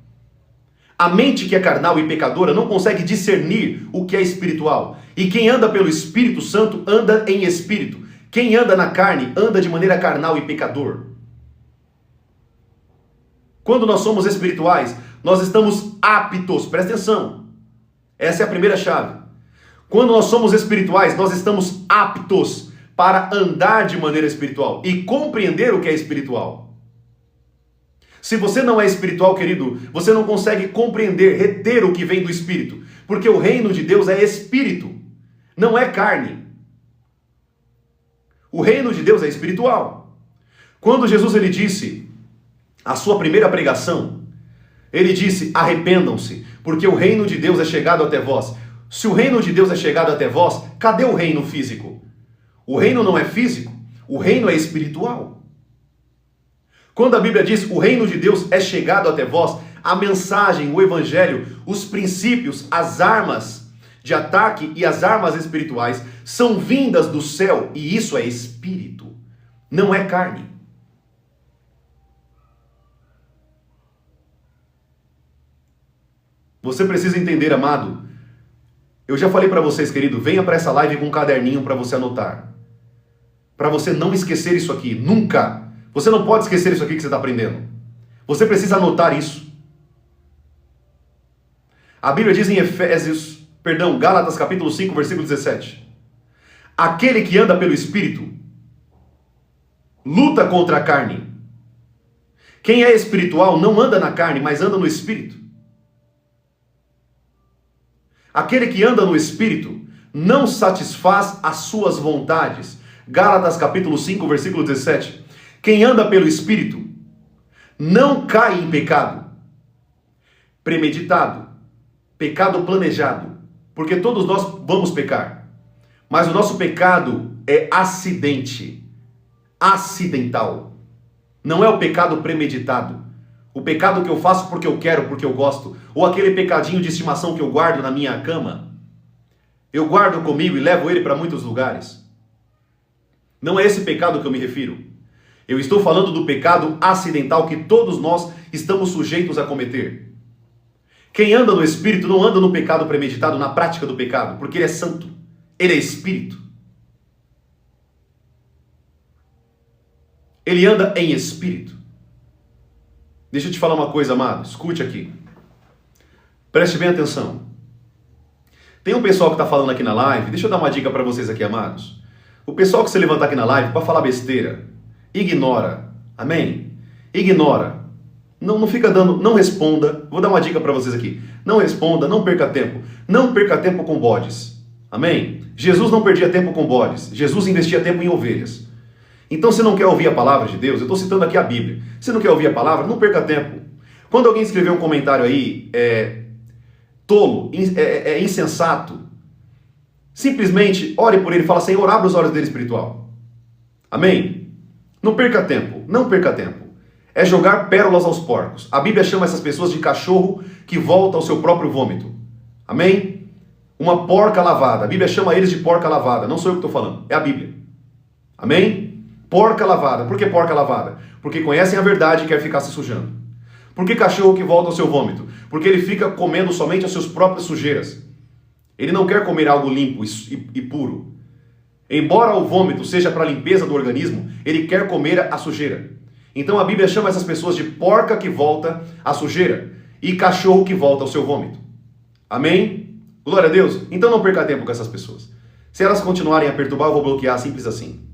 A mente que é carnal e pecadora não consegue discernir o que é espiritual. E quem anda pelo Espírito Santo anda em espírito. Quem anda na carne anda de maneira carnal e pecador. Quando nós somos espirituais, nós estamos aptos, presta atenção. Essa é a primeira chave. Quando nós somos espirituais, nós estamos aptos para andar de maneira espiritual e compreender o que é espiritual. Se você não é espiritual, querido, você não consegue compreender, reter o que vem do Espírito. Porque o reino de Deus é espírito, não é carne. O reino de Deus é espiritual. Quando Jesus ele disse a sua primeira pregação, ele disse, arrependam-se, porque o reino de Deus é chegado até vós. Se o reino de Deus é chegado até vós, cadê o reino físico? O reino não é físico, o reino é espiritual. Quando a Bíblia diz o reino de Deus é chegado até vós, a mensagem, o evangelho, os princípios, as armas de ataque e as armas espirituais são vindas do céu e isso é espírito, não é carne. Você precisa entender, amado. Eu já falei para vocês, querido, venha para essa live com um caderninho para você anotar. Para você não esquecer isso aqui, nunca. Você não pode esquecer isso aqui que você está aprendendo. Você precisa anotar isso. A Bíblia diz em Gálatas capítulo 5, versículo 17. Aquele que anda pelo Espírito luta contra a carne. Quem é espiritual não anda na carne, mas anda no Espírito. Aquele que anda no Espírito não satisfaz as suas vontades. Gálatas capítulo 5, versículo 17. Quem anda pelo Espírito não cai em pecado premeditado, pecado planejado, porque todos nós vamos pecar, mas o nosso pecado é acidental, não é o pecado premeditado, o pecado que eu faço porque eu quero, porque eu gosto, ou aquele pecadinho de estimação que eu guardo na minha cama, eu guardo comigo e levo ele para muitos lugares. Não é esse pecado que eu me refiro. Eu estou falando do pecado acidental que todos nós estamos sujeitos a cometer. Quem anda no Espírito não anda no pecado premeditado, na prática do pecado, porque ele é santo, ele é Espírito. Ele anda em Espírito. Deixa eu te falar uma coisa, amado, escute aqui. Preste bem atenção. Tem um pessoal que está falando aqui na live, deixa eu dar uma dica para vocês aqui, amados. O pessoal que se levantar aqui na live para falar besteira, ignora, amém? Ignora. Não fica dando, não responda. Vou dar uma dica para vocês aqui. Não responda, não perca tempo. Não perca tempo com bodes. Amém? Jesus não perdia tempo com bodes. Jesus investia tempo em ovelhas. Então, se não quer ouvir a palavra de Deus, eu estou citando aqui a Bíblia. Se não quer ouvir a palavra, não perca tempo. Quando alguém escrever um comentário aí, tolo, insensato, simplesmente ore por ele e fala, Senhor, abre os olhos dele espiritual. Amém? Não perca tempo, não perca tempo. É jogar pérolas aos porcos. A Bíblia chama essas pessoas de cachorro que volta ao seu próprio vômito. Amém? Uma porca lavada. A Bíblia chama eles de porca lavada. Não sou eu que estou falando, é a Bíblia. Amém? Porca lavada. Por que porca lavada? Porque conhecem a verdade e querem ficar se sujando. Por que cachorro que volta ao seu vômito? Porque ele fica comendo somente as suas próprias sujeiras. Ele não quer comer algo limpo e puro. Embora o vômito seja para a limpeza do organismo, ele quer comer a sujeira. Então a Bíblia chama essas pessoas de porca que volta à sujeira e cachorro que volta ao seu vômito. Amém? Glória a Deus. Então não perca tempo com essas pessoas. Se elas continuarem a perturbar, eu vou bloquear, simples assim.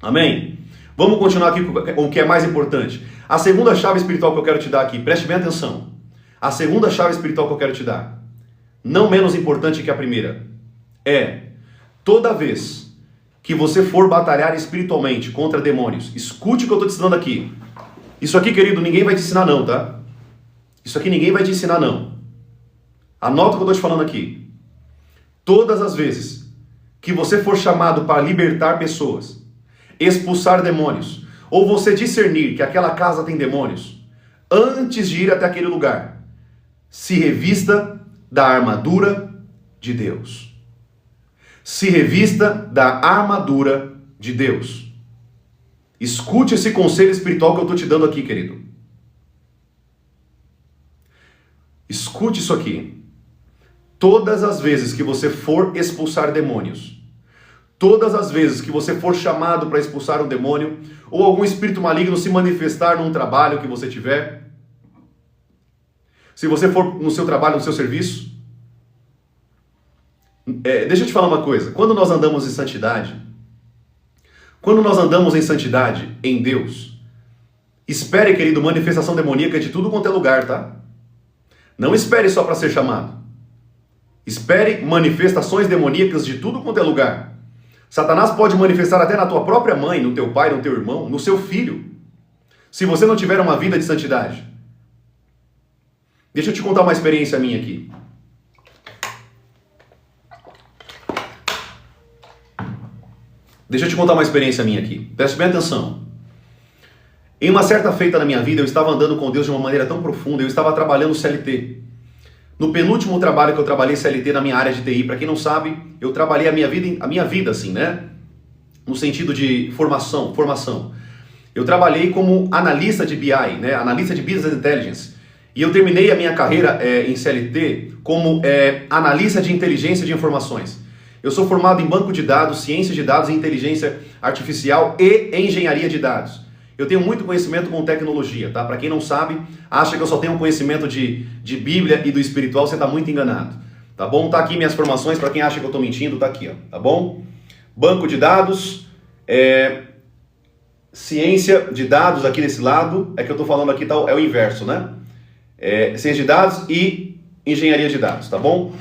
Amém? Vamos continuar aqui com o que é mais importante. A segunda chave espiritual que eu quero te dar aqui, preste bem atenção. A segunda chave espiritual que eu quero te dar, não menos importante que a primeira, é toda vez que você for batalhar espiritualmente contra demônios, escute o que eu estou te ensinando aqui. Isso aqui, querido, ninguém vai te ensinar não, tá? Isso aqui ninguém vai te ensinar não. Anota o que eu estou te falando aqui. Todas as vezes que você for chamado para libertar pessoas, expulsar demônios, ou você discernir que aquela casa tem demônios, antes de ir até aquele lugar, se revista da armadura de Deus. Se revista da armadura de Deus. Escute esse conselho espiritual que eu estou te dando aqui, querido. Escute isso aqui. Todas as vezes que você for expulsar demônios, todas as vezes que você for chamado para expulsar um demônio, ou algum espírito maligno se manifestar num trabalho que você tiver, se você for no seu trabalho, no seu serviço, deixa eu te falar uma coisa. Quando nós andamos em santidade, em Deus, espere, querido, manifestação demoníaca de tudo quanto é lugar, tá? Não espere só para ser chamado. Espere manifestações demoníacas de tudo quanto é lugar. Satanás pode manifestar até na tua própria mãe, no teu pai, no teu irmão, no seu filho, se você não tiver uma vida de santidade. Deixa eu te contar uma experiência minha aqui. Preste bem atenção. Em uma certa feita na minha vida, eu estava andando com Deus de uma maneira tão profunda, eu estava trabalhando CLT. No penúltimo trabalho que eu trabalhei CLT na minha área de TI, para quem não sabe, eu trabalhei a minha vida assim, né? No sentido de formação. Eu trabalhei como analista de BI, né? Analista de Business Intelligence. E eu terminei a minha carreira em CLT como analista de inteligência de informações. Eu sou formado em banco de dados, ciência de dados, inteligência artificial e engenharia de dados. Eu tenho muito conhecimento com tecnologia, tá? Para quem não sabe, acha que eu só tenho conhecimento de Bíblia e do espiritual, você está muito enganado, tá bom? Tá aqui minhas formações, para quem acha que eu estou mentindo, tá aqui, ó, tá bom? Banco de dados, ciência de dados aqui desse lado, é que eu estou falando aqui, tá, é o inverso, né? Ciência de dados e engenharia de dados, tá bom?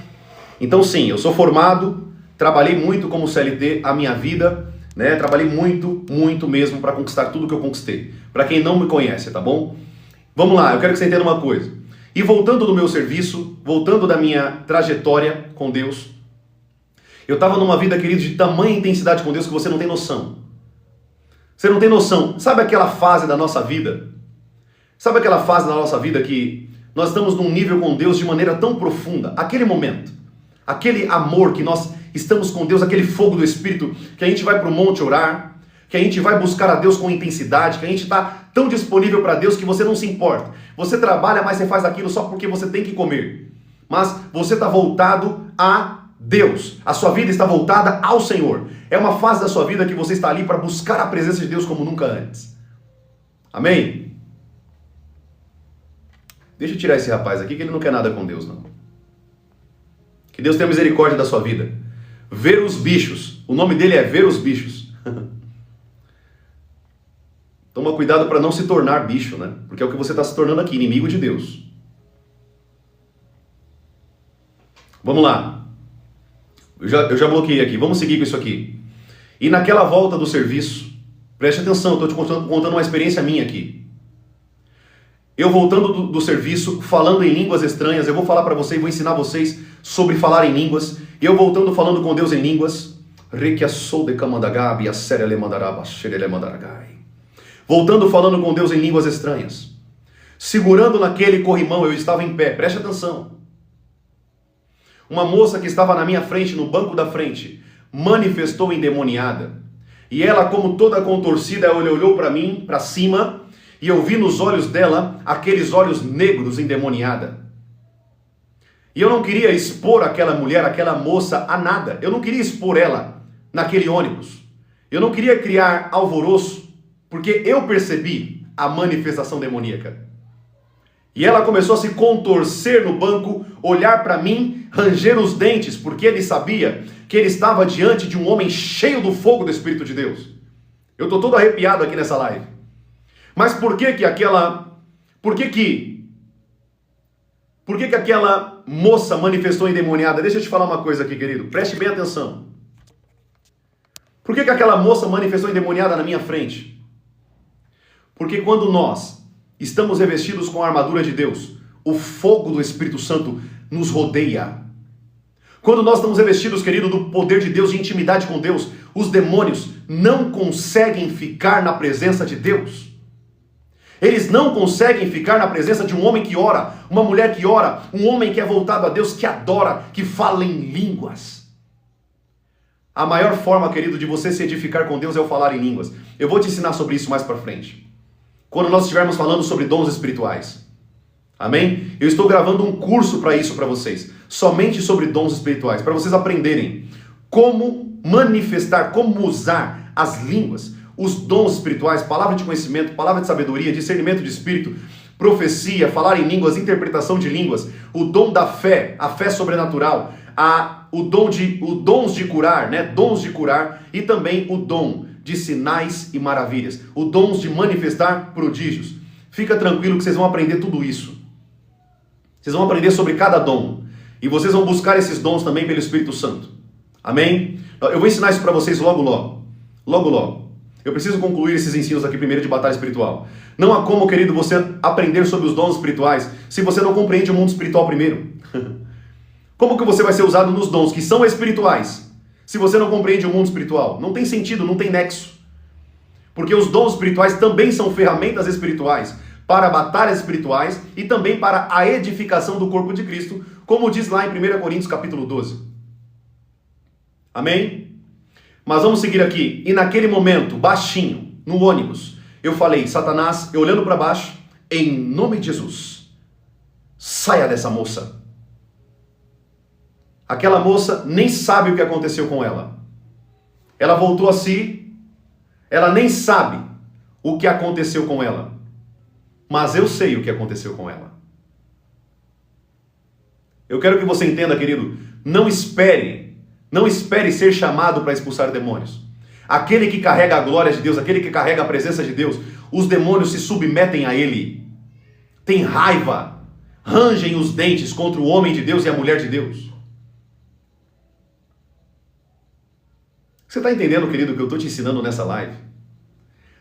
Então sim, eu sou formado, trabalhei muito como CLT a minha vida, né? Trabalhei muito mesmo para conquistar tudo que eu conquistei. Para quem não me conhece, tá bom? Vamos lá, eu quero que você entenda uma coisa. E voltando do meu serviço, voltando da minha trajetória com Deus, eu estava numa vida, querido, de tamanha intensidade com Deus que você não tem noção. Você não tem noção. Sabe aquela fase da nossa vida? Sabe aquela fase da nossa vida que nós estamos num nível com Deus de maneira tão profunda? Aquele momento, aquele amor que nós estamos com Deus, aquele fogo do Espírito, que a gente vai para o monte orar, que a gente vai buscar a Deus com intensidade, que a gente está tão disponível para Deus que você não se importa. Você trabalha, mas você faz aquilo só porque você tem que comer. Mas você está voltado a Deus. A sua vida está voltada ao Senhor. É uma fase da sua vida que você está ali para buscar a presença de Deus como nunca antes. Amém? Deixa eu tirar esse rapaz aqui que ele não quer nada com Deus, não. Que Deus tenha misericórdia da sua vida. Ver os bichos. O nome dele é Ver os Bichos. Toma cuidado para não se tornar bicho, né? Porque é o que você está se tornando aqui, inimigo de Deus. Vamos lá. Eu já bloqueei aqui. Vamos seguir com isso aqui. E naquela volta do serviço, preste atenção, eu estou te contando uma experiência minha aqui. Eu voltando do serviço, falando em línguas estranhas, eu vou falar para vocês, vou ensinar vocês sobre falar em línguas. Eu voltando falando com Deus em línguas. Voltando falando com Deus em línguas estranhas. Segurando naquele corrimão, eu estava em pé, preste atenção. Uma moça que estava na minha frente, no banco da frente, manifestou endemoniada. E ela, como toda contorcida, ela olhou para mim, para cima, e eu vi nos olhos dela aqueles olhos negros endemoniada. E eu não queria expor aquela mulher, aquela moça a nada. Eu não queria expor ela naquele ônibus. Eu não queria criar alvoroço, porque eu percebi a manifestação demoníaca. E ela começou a se contorcer no banco, olhar para mim, ranger os dentes, porque ele sabia que ele estava diante de um homem cheio do fogo do Espírito de Deus. Eu estou todo arrepiado aqui nessa live. Mas por que aquela moça manifestou endemoniada? Deixa eu te falar uma coisa aqui, querido. Preste bem atenção. Por que aquela moça manifestou endemoniada na minha frente? Porque quando nós estamos revestidos com a armadura de Deus, o fogo do Espírito Santo nos rodeia. Quando nós estamos revestidos, querido, do poder de Deus, de intimidade com Deus, os demônios não conseguem ficar na presença de Deus. Eles não conseguem ficar na presença de um homem que ora, uma mulher que ora, um homem que é voltado a Deus, que adora, que fala em línguas. A maior forma, querido, de você se edificar com Deus é o falar em línguas. Eu vou te ensinar sobre isso mais para frente, quando nós estivermos falando sobre dons espirituais. Amém? Eu estou gravando um curso para isso para vocês, somente sobre dons espirituais, para vocês aprenderem como manifestar, como usar as línguas, os dons espirituais, palavra de conhecimento, palavra de sabedoria, discernimento de espírito, profecia, falar em línguas, interpretação de línguas, o dom da fé, a fé sobrenatural, dons de curar, né? Dons de curar, e também o dom de sinais e maravilhas, o dom de manifestar prodígios. Fica tranquilo que vocês vão aprender tudo isso. Vocês vão aprender sobre cada dom. E vocês vão buscar esses dons também pelo Espírito Santo. Amém? Eu vou ensinar isso para vocês logo. Eu preciso concluir esses ensinos aqui primeiro de batalha espiritual. Não há como, querido, você aprender sobre os dons espirituais se você não compreende o mundo espiritual primeiro. Como que você vai ser usado nos dons que são espirituais se você não compreende o mundo espiritual? Não tem sentido, não tem nexo. Porque os dons espirituais também são ferramentas espirituais para batalhas espirituais e também para a edificação do corpo de Cristo, como diz lá em 1 Coríntios capítulo 12. Amém? Mas vamos seguir aqui. E naquele momento, baixinho, no ônibus, eu falei, Satanás, eu olhando para baixo, em nome de Jesus, Saia dessa moça. Aquela moça nem sabe o que aconteceu com ela. Ela voltou a si, ela nem sabe o que aconteceu com ela. Mas eu sei o que aconteceu com ela. Eu quero que você entenda, querido, não espere ser chamado para expulsar demônios. Aquele que carrega a glória de Deus, aquele que carrega a presença de Deus, os demônios se submetem a ele. Tem raiva, rangem os dentes contra o homem de Deus e a mulher de Deus. Você está entendendo, querido, o que eu estou te ensinando nessa live?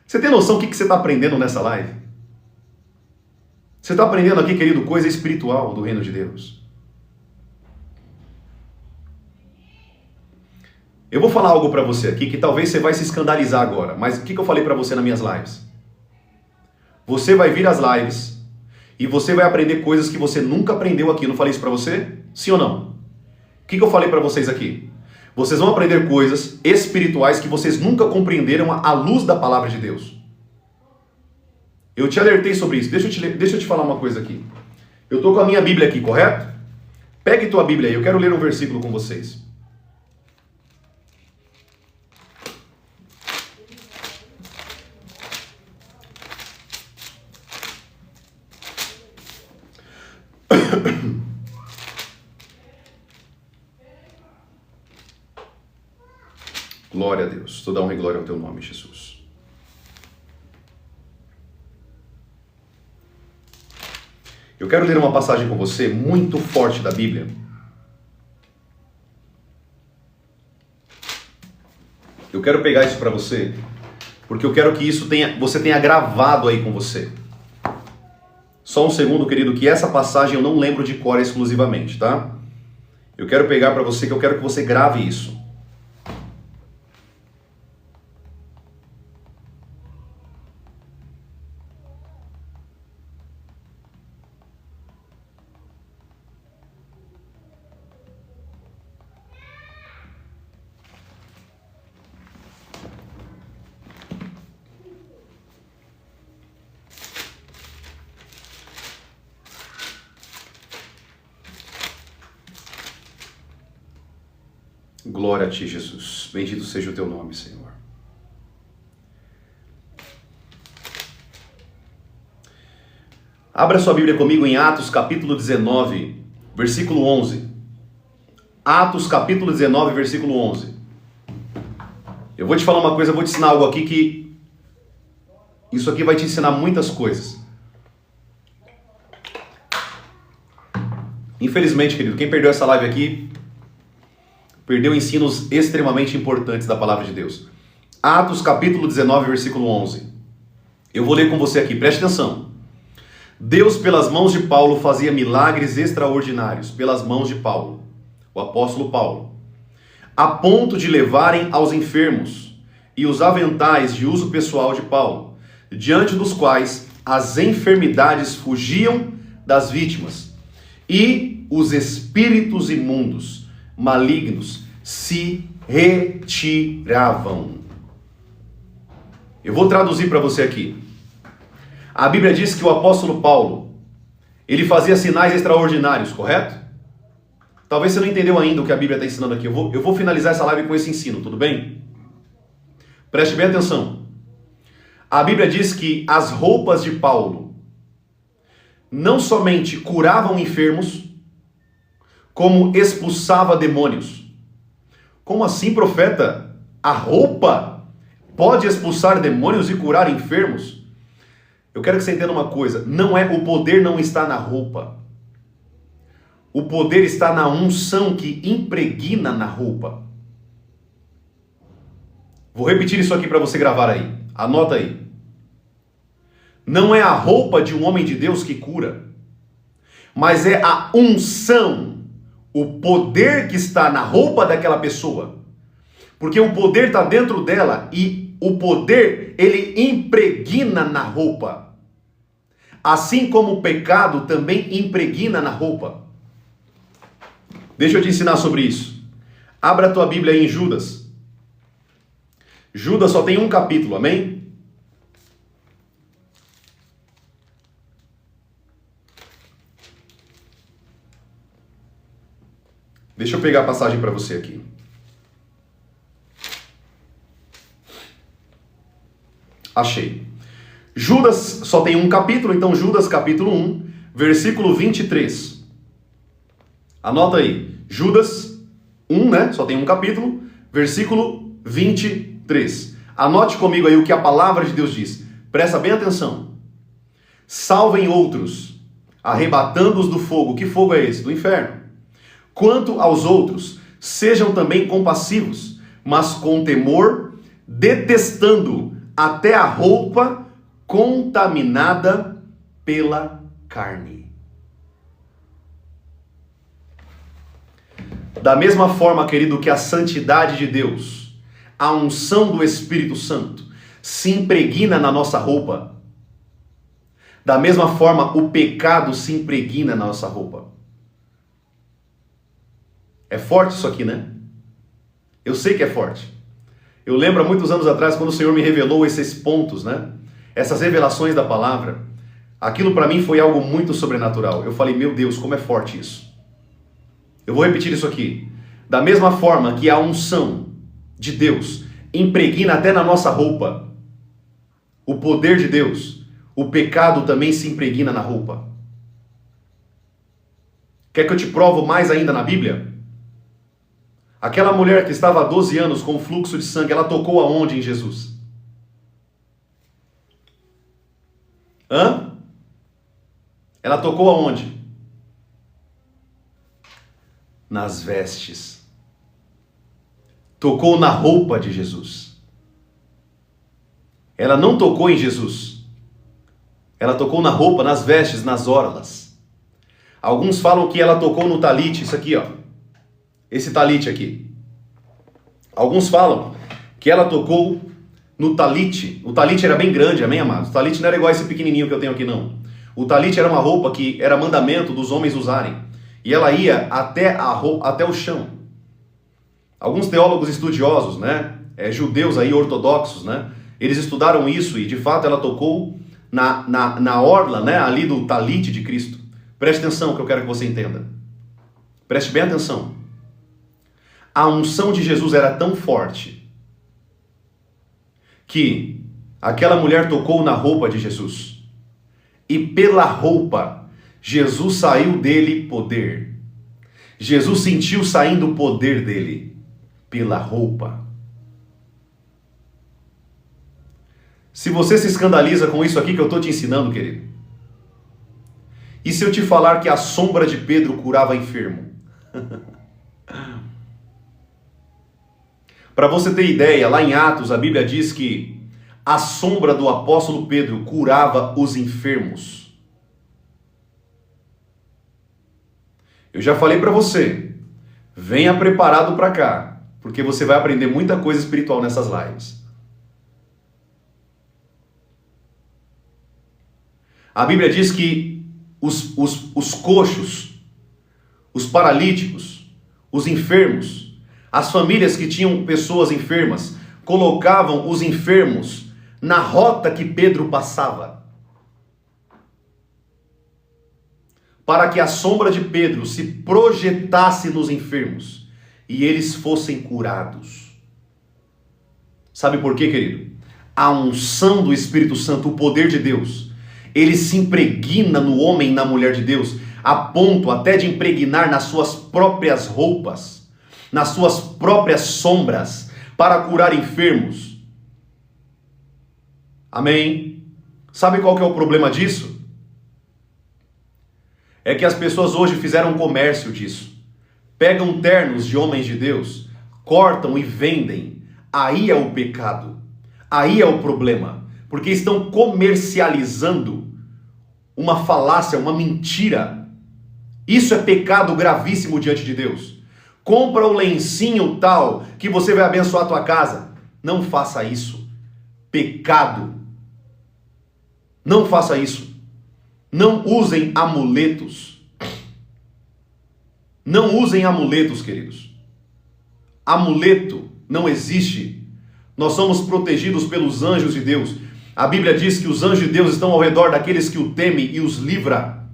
Você tem noção do que você está aprendendo nessa live? Você está aprendendo aqui, querido, coisa espiritual do reino de Deus. Eu vou falar algo para você aqui que talvez você vai se escandalizar agora. Mas o que eu falei para você nas minhas lives? Você vai vir às lives e você vai aprender coisas que você nunca aprendeu aqui. Eu não falei isso para você? Sim ou não? O que eu falei para vocês aqui? Vocês vão aprender coisas espirituais que vocês nunca compreenderam à luz da palavra de Deus. Eu te alertei sobre isso. Deixa eu te falar uma coisa aqui. Eu estou com a minha Bíblia aqui, correto? Pegue tua Bíblia aí. Eu quero ler um versículo com vocês. Glória a Deus. Toda honra e glória ao teu nome, Jesus. Eu quero ler uma passagem com você muito forte da Bíblia. Eu quero pegar isso para você, porque eu quero que isso você tenha gravado aí com você. Só um segundo, querido, que essa passagem eu não lembro de cor exclusivamente, tá? Eu quero pegar para você, que eu quero que você grave isso. Glória a ti, Jesus. Bendito seja o teu nome, Senhor. Abra sua Bíblia comigo em Atos capítulo 19, versículo 11. Atos capítulo 19, versículo 11. Eu vou te falar uma coisa, eu vou te ensinar algo aqui que... Isso aqui vai te ensinar muitas coisas. Infelizmente, querido, quem perdeu essa live aqui... perdeu ensinos extremamente importantes da palavra de Deus. Atos capítulo 19, versículo 11. Eu vou ler com você aqui, preste atenção. Deus, pelas mãos de Paulo, fazia milagres extraordinários, pelas mãos de Paulo, o apóstolo Paulo, a ponto de levarem aos enfermos e os aventais de uso pessoal de Paulo, diante dos quais as enfermidades fugiam das vítimas e os espíritos imundos malignos se retiravam. Eu vou traduzir para você aqui. A Bíblia diz que o apóstolo Paulo, ele fazia sinais extraordinários, correto? Talvez você não entendeu ainda o que a Bíblia está ensinando aqui. Eu vou finalizar essa live com esse ensino, tudo bem? Preste bem atenção. A Bíblia diz que as roupas de Paulo não somente curavam enfermos, como expulsava demônios. Como assim, profeta? A roupa pode expulsar demônios e curar enfermos? Eu quero que você entenda uma coisa. O poder não está na roupa. O poder está na unção que impregna na roupa. Vou repetir isso aqui para você gravar aí. Anota aí. Não é a roupa de um homem de Deus que cura, mas é a unção, o poder que está na roupa daquela pessoa. Porque o poder está dentro dela e o poder, ele impregna na roupa. Assim como o pecado também impregna na roupa. Deixa eu te ensinar sobre isso. Abra a tua Bíblia aí em Judas. Judas só tem um capítulo, amém? Deixa eu pegar a passagem para você aqui. Achei. Judas só tem um capítulo, então Judas capítulo 1, versículo 23. Anota aí. Judas 1, né? Só tem um capítulo, versículo 23. Anote comigo aí o que a palavra de Deus diz. Presta bem atenção. Salvem outros, arrebatando-os do fogo. Que fogo é esse? Do inferno. Quanto aos outros, sejam também compassivos, mas com temor, detestando até a roupa contaminada pela carne. Da mesma forma, querido, que a santidade de Deus, a unção do Espírito Santo, se impregna na nossa roupa, da mesma forma o pecado se impregna na nossa roupa. É forte isso aqui, né? Eu sei que é forte. Eu lembro há muitos anos atrás, quando o Senhor me revelou esses pontos, né? Essas revelações da palavra, aquilo para mim foi algo muito sobrenatural. Eu falei, meu Deus, como é forte isso. Eu vou repetir isso aqui. Da mesma forma que a unção de Deus impregna até na nossa roupa, o poder de Deus, o pecado também se impregna na roupa. Quer que eu te provo mais ainda na Bíblia? Aquela mulher que estava há 12 anos com fluxo de sangue, ela tocou aonde em Jesus? Ela tocou aonde? Nas vestes. Tocou na roupa de Jesus. Ela não tocou em Jesus. Ela tocou na roupa, nas vestes, nas orlas. Alguns falam que ela tocou no talite, isso aqui, ó. Esse talite aqui. Alguns falam que ela tocou no talite. O talite era bem grande, amém, amados? O talite não era igual esse pequenininho que eu tenho aqui, não. O talite era uma roupa que era mandamento dos homens usarem. E ela ia até o chão. Alguns teólogos estudiosos, né, judeus aí ortodoxos, né, eles estudaram isso e de fato ela tocou na orla, né, ali do talite de Cristo. Preste atenção que eu quero que você entenda. Preste bem atenção. A unção de Jesus era tão forte que aquela mulher tocou na roupa de Jesus. E pela roupa, Jesus saiu dele poder. Jesus sentiu saindo o poder dele pela roupa. Se você se escandaliza com isso aqui que eu estou te ensinando, querido, e se eu te falar que a sombra de Pedro curava enfermo? Para você ter ideia, lá em Atos a Bíblia diz que a sombra do apóstolo Pedro curava os enfermos. Eu já falei para você, venha preparado para cá, porque você vai aprender muita coisa espiritual nessas lives. A Bíblia diz que os coxos, os paralíticos, os enfermos, as famílias que tinham pessoas enfermas, colocavam os enfermos na rota que Pedro passava, para que a sombra de Pedro se projetasse nos enfermos e eles fossem curados. Sabe por quê, querido? A unção do Espírito Santo, o poder de Deus, ele se impregna no homem e na mulher de Deus, a ponto até de impregnar nas suas próprias roupas, nas suas próprias sombras, para curar enfermos. Amém? Sabe qual que é o problema disso? É que as pessoas hoje fizeram um comércio disso. Pegam ternos de homens de Deus, cortam e vendem. Aí é o pecado. Aí é o problema. Porque estão comercializando uma falácia, uma mentira. Isso é pecado gravíssimo diante de Deus. Compra o lencinho tal que você vai abençoar a tua casa. Não faça isso. Pecado. Não faça isso. Não usem amuletos. Não usem amuletos, queridos. Amuleto não existe. Nós somos protegidos pelos anjos de Deus. A Bíblia diz que os anjos de Deus estão ao redor daqueles que o temem e os livra.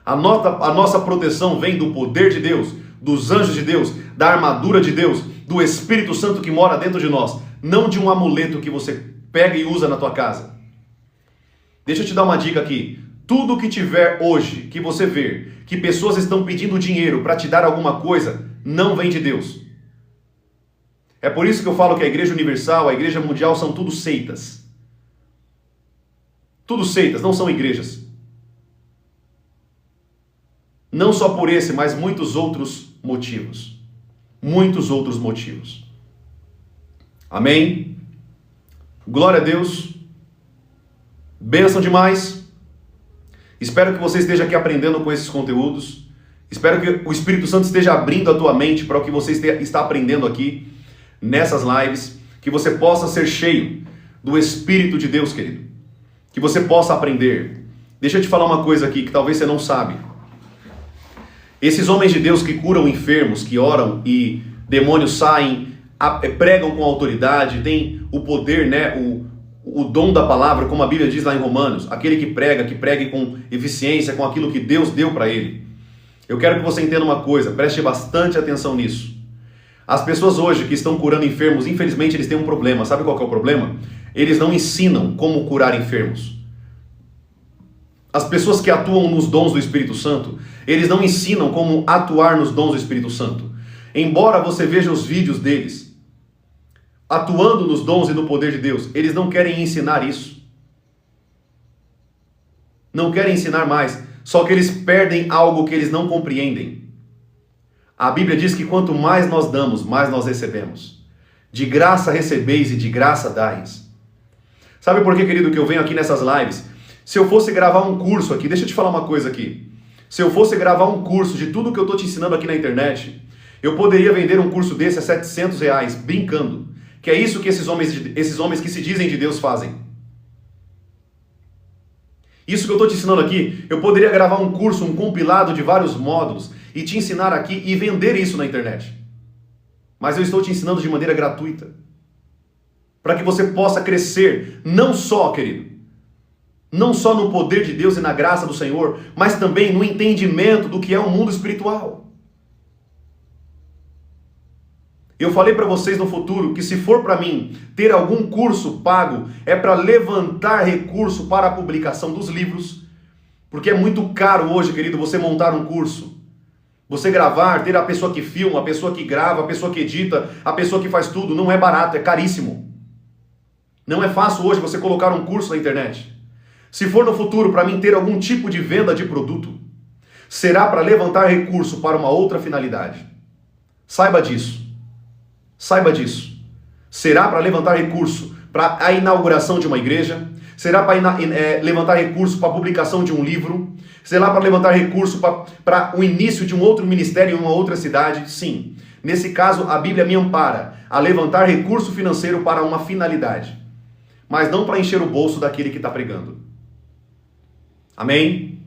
A nossa proteção vem do poder de Deus, dos anjos de Deus, da armadura de Deus, do Espírito Santo que mora dentro de nós, não de um amuleto que você pega e usa na tua casa. Deixa eu te dar uma dica aqui. Tudo que tiver hoje, que você ver, que pessoas estão pedindo dinheiro para te dar alguma coisa, não vem de Deus. É por isso que eu falo que a Igreja Universal, a Igreja Mundial são tudo seitas. Tudo seitas, não são igrejas. Não só por esse, mas muitos outros motivos. Muitos outros motivos. Amém? Glória a Deus. Bênção demais. Espero que você esteja aqui aprendendo com esses conteúdos. Espero que o Espírito Santo esteja abrindo a tua mente para o que você está aprendendo aqui nessas lives. Que você possa ser cheio do Espírito de Deus, querido. Que você possa aprender. Deixa eu te falar uma coisa aqui que talvez você não sabe. Esses homens de Deus que curam enfermos, que oram e demônios saem, pregam com autoridade, têm o poder, né, o dom da palavra, como a Bíblia diz lá em Romanos, aquele que pregue com eficiência, com aquilo que Deus deu para ele. Eu quero que você entenda uma coisa, preste bastante atenção nisso. As pessoas hoje que estão curando enfermos, infelizmente eles têm um problema. Sabe qual que é o problema? Eles não ensinam como curar enfermos. As pessoas que atuam nos dons do Espírito Santo, eles não ensinam como atuar nos dons do Espírito Santo. Embora você veja os vídeos deles, atuando nos dons e no poder de Deus, eles não querem ensinar isso. Não querem ensinar mais. Só que eles perdem algo que eles não compreendem. A Bíblia diz que quanto mais nós damos, mais nós recebemos. De graça recebeis e de graça dais. Sabe por que, querido, que eu venho aqui nessas lives? Se eu fosse gravar um curso aqui, deixa eu te falar uma coisa aqui. Se eu fosse gravar um curso de tudo que eu estou te ensinando aqui na internet, eu poderia vender um curso desse a R$700, brincando. Que é isso que esses homens que se dizem de Deus fazem. Isso que eu estou te ensinando aqui, eu poderia gravar um curso, um compilado de vários módulos e te ensinar aqui e vender isso na internet. Mas eu estou te ensinando de maneira gratuita. Para que você possa crescer, não só, querido, não só no poder de Deus e na graça do Senhor, mas também no entendimento do que é o mundo espiritual. Eu falei para vocês no futuro que se for para mim ter algum curso pago, é para levantar recurso para a publicação dos livros, porque é muito caro hoje, querido, você montar um curso. Você gravar, ter a pessoa que filma, a pessoa que grava, a pessoa que edita, a pessoa que faz tudo, não é barato, é caríssimo. Não é fácil hoje você colocar um curso na internet. Se for no futuro para mim ter algum tipo de venda de produto, será para levantar recurso para uma outra finalidade. Saiba disso. Saiba disso. Será para levantar recurso para a inauguração de uma igreja, será para levantar recurso para a publicação de um livro, será para levantar recurso para o início de um outro ministério em uma outra cidade. Sim, nesse caso a Bíblia me ampara a levantar recurso financeiro para uma finalidade, mas não para encher o bolso daquele que está pregando. Amém?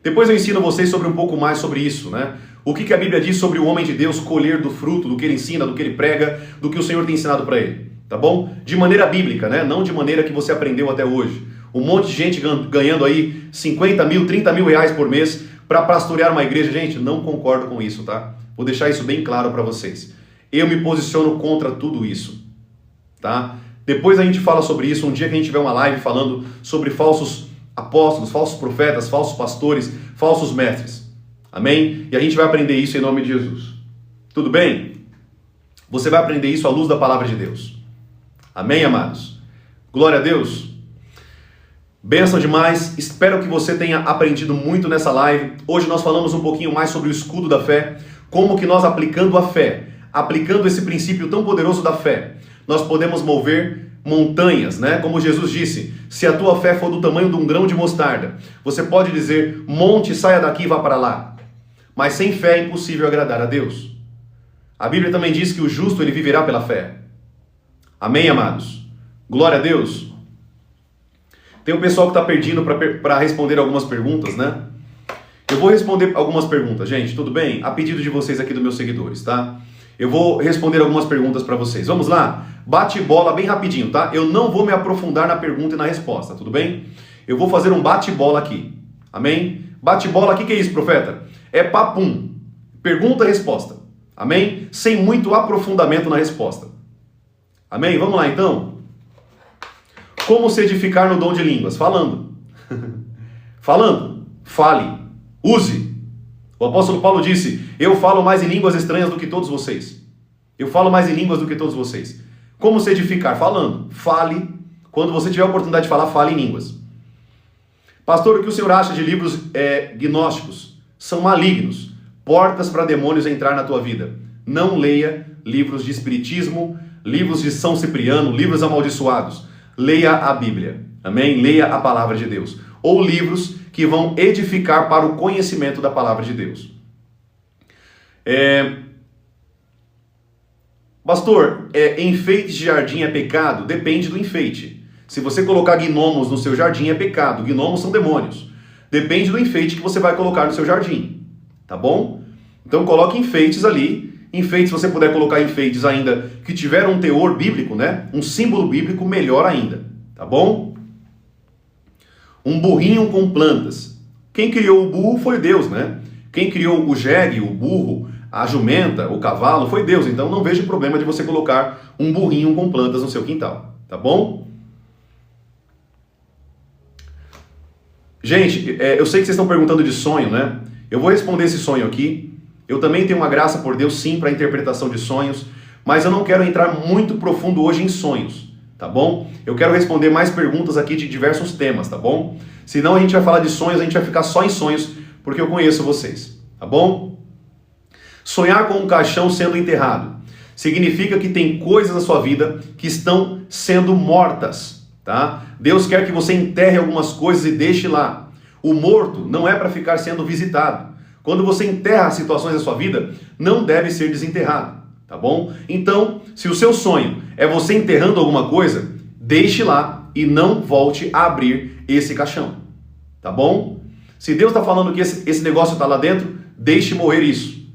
Depois eu ensino vocês sobre um pouco mais sobre isso, né? O que a Bíblia diz sobre o homem de Deus colher do fruto, do que ele ensina, do que ele prega, do que o Senhor tem ensinado para ele, tá bom? De maneira bíblica, né? Não de maneira que você aprendeu até hoje. Um monte de gente ganhando aí 50 mil, 30 mil reais por mês para pastorear uma igreja. Gente, não concordo com isso, tá? Vou deixar isso bem claro para vocês. Eu me posiciono contra tudo isso, tá? Depois a gente fala sobre isso, um dia que a gente tiver uma live falando sobre falsos apóstolos, falsos profetas, falsos pastores, falsos mestres. Amém? E a gente vai aprender isso em nome de Jesus. Tudo bem? Você vai aprender isso à luz da palavra de Deus. Amém, amados? Glória a Deus. Bênção demais. Espero que você tenha aprendido muito nessa live. Hoje nós falamos um pouquinho mais sobre o escudo da fé. Como que nós aplicando a fé, aplicando esse princípio tão poderoso da fé, nós podemos mover montanhas, né? Como Jesus disse, se a tua fé for do tamanho de um grão de mostarda, você pode dizer, monte, saia daqui e vá para lá. Mas sem fé é impossível agradar a Deus. A Bíblia também diz que o justo ele viverá pela fé. Amém, amados? Glória a Deus. Tem um pessoal que está pedindo para responder algumas perguntas, né? Eu vou responder algumas perguntas, gente, tudo bem? A pedido de vocês aqui dos meus seguidores, tá? Eu vou responder algumas perguntas para vocês. Vamos lá? Bate bola bem rapidinho, tá? Eu não vou me aprofundar na pergunta e na resposta, tudo bem? Eu vou fazer um bate-bola aqui. Amém? Bate-bola, o que é isso, profeta? É papum. Pergunta e resposta. Amém? Sem muito aprofundamento na resposta. Amém? Vamos lá então? Como se edificar no dom de línguas? Falando. Falando. Fale. Use. O apóstolo Paulo disse: eu falo mais em línguas estranhas do que todos vocês. Eu falo mais em línguas do que todos vocês. Como se edificar? Falando. Fale. Quando você tiver a oportunidade de falar, fale em línguas. Pastor, o que o senhor acha de livros gnósticos? São malignos. Portas para demônios entrar na tua vida. Não leia livros de espiritismo, livros de São Cipriano, livros amaldiçoados. Leia a Bíblia. Amém? Leia a palavra de Deus. Ou livros que vão edificar para o conhecimento da palavra de Deus. Pastor, enfeite de jardim é pecado? Depende do enfeite. Se você colocar gnomos no seu jardim é pecado. Gnomos são demônios. Depende do enfeite que você vai colocar no seu jardim. Tá bom? Então coloque enfeites ali. Enfeites, se você puder colocar enfeites ainda que tiveram um teor bíblico, né? Um símbolo bíblico, melhor ainda. Tá bom? Um burrinho com plantas. Quem criou o burro foi Deus, né? Quem criou o jegue, o burro, a jumenta, o cavalo, foi Deus. Então não vejo problema de você colocar um burrinho com plantas no seu quintal. Tá bom? Gente, eu sei que vocês estão perguntando de sonho, né? Eu vou responder esse sonho aqui. Eu também tenho uma graça por Deus, sim, para a interpretação de sonhos, mas eu não quero entrar muito profundo hoje em sonhos, tá bom? Eu quero responder mais perguntas aqui de diversos temas, tá bom? Senão a gente vai falar de sonhos, a gente vai ficar só em sonhos, porque eu conheço vocês, tá bom? Sonhar com um caixão sendo enterrado significa que tem coisas na sua vida que estão sendo mortas, tá? Deus quer que você enterre algumas coisas e deixe lá. O morto não é para ficar sendo visitado. Quando você enterra situações da sua vida, não deve ser desenterrado, tá bom? Então, se o seu sonho é você enterrando alguma coisa, deixe lá e não volte a abrir esse caixão, tá bom? Se Deus está falando que esse negócio está lá dentro, deixe morrer isso.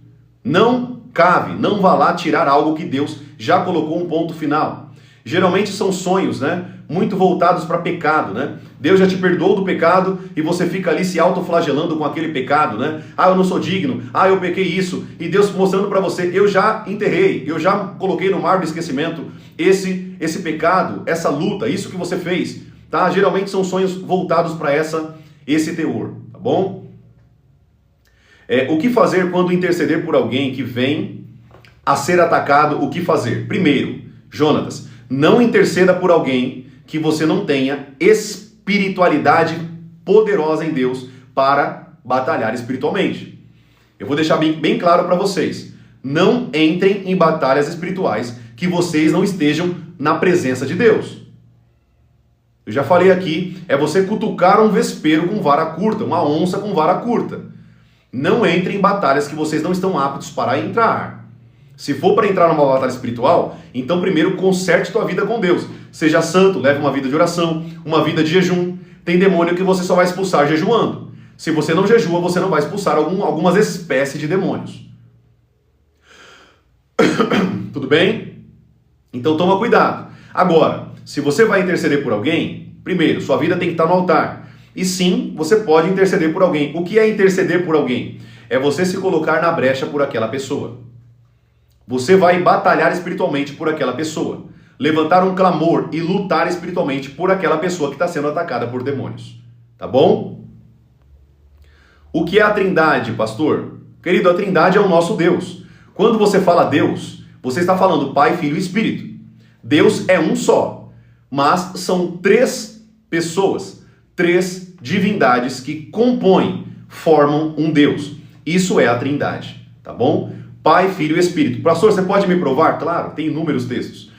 Não cave, não vá lá tirar algo que Deus já colocou um ponto final. Geralmente são sonhos, né? Muito voltados para pecado, né? Deus já te perdoou do pecado e você fica ali se autoflagelando com aquele pecado, né? Ah, eu não sou digno. Ah, eu pequei isso. E Deus mostrando para você: eu já enterrei, eu já coloquei no mar do esquecimento esse pecado, essa luta, isso que você fez, tá? Geralmente são sonhos voltados para esse teor, tá bom? O que fazer quando interceder por alguém que vem a ser atacado? O que fazer? Primeiro, Jonatas, não interceda por alguém que você não tenha espiritualidade poderosa em Deus para batalhar espiritualmente. Eu vou deixar bem claro para vocês. Não entrem em batalhas espirituais que vocês não estejam na presença de Deus. Eu já falei aqui, é você cutucar um vespeiro com vara curta, uma onça com vara curta. Não entre em batalhas que vocês não estão aptos para entrar. Se for para entrar numa batalha espiritual, então primeiro conserte tua vida com Deus. Seja santo, leve uma vida de oração, uma vida de jejum. Tem demônio que você só vai expulsar jejuando. Se você não jejua, você não vai expulsar algumas espécies de demônios. Tudo bem? Então toma cuidado. Agora, se você vai interceder por alguém, primeiro, sua vida tem que estar no altar. E sim, você pode interceder por alguém. O que é interceder por alguém? É você se colocar na brecha por aquela pessoa. Você vai batalhar espiritualmente por aquela pessoa. Levantar um clamor e lutar espiritualmente por aquela pessoa que está sendo atacada por demônios. Tá bom? O que é a Trindade, pastor? Querido, a Trindade é o nosso Deus. Quando você fala Deus, você está falando Pai, Filho e Espírito. Deus é um só, mas são três pessoas, três divindades que compõem, formam um Deus. Isso é a Trindade, tá bom? Pai, Filho e Espírito. Pastor, você pode me provar? Claro, tem inúmeros textos.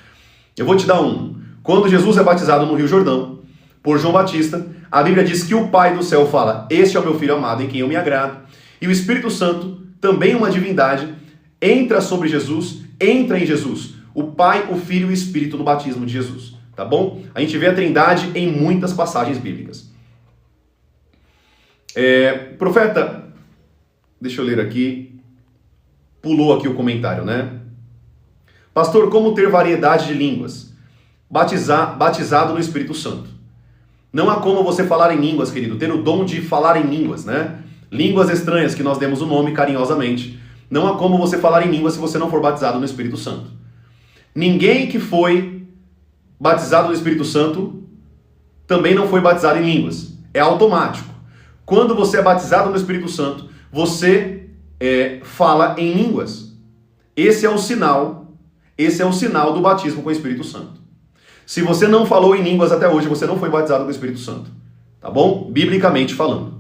Eu vou te dar um. Quando Jesus é batizado no Rio Jordão, por João Batista, a Bíblia diz que o Pai do céu fala: este é o meu Filho amado em quem eu me agrado. E o Espírito Santo, também uma divindade, entra sobre Jesus, entra em Jesus. O Pai, o Filho e o Espírito no batismo de Jesus. Tá bom? A gente vê a Trindade em muitas passagens bíblicas. Profeta, deixa eu ler aqui. Pulou aqui o comentário, né? Pastor, como ter variedade de línguas? Batizado no Espírito Santo. Não há como você falar em línguas, querido, ter o dom de falar em línguas, né? Línguas estranhas, que nós demos o nome carinhosamente. Não há como você falar em línguas se você não for batizado no Espírito Santo. Ninguém que foi batizado no Espírito Santo também não foi batizado em línguas. É automático. Quando você é batizado no Espírito Santo, você fala em línguas. Esse é o sinal do batismo com o Espírito Santo. Se você não falou em línguas até hoje, você não foi batizado com o Espírito Santo. Tá bom? Biblicamente falando.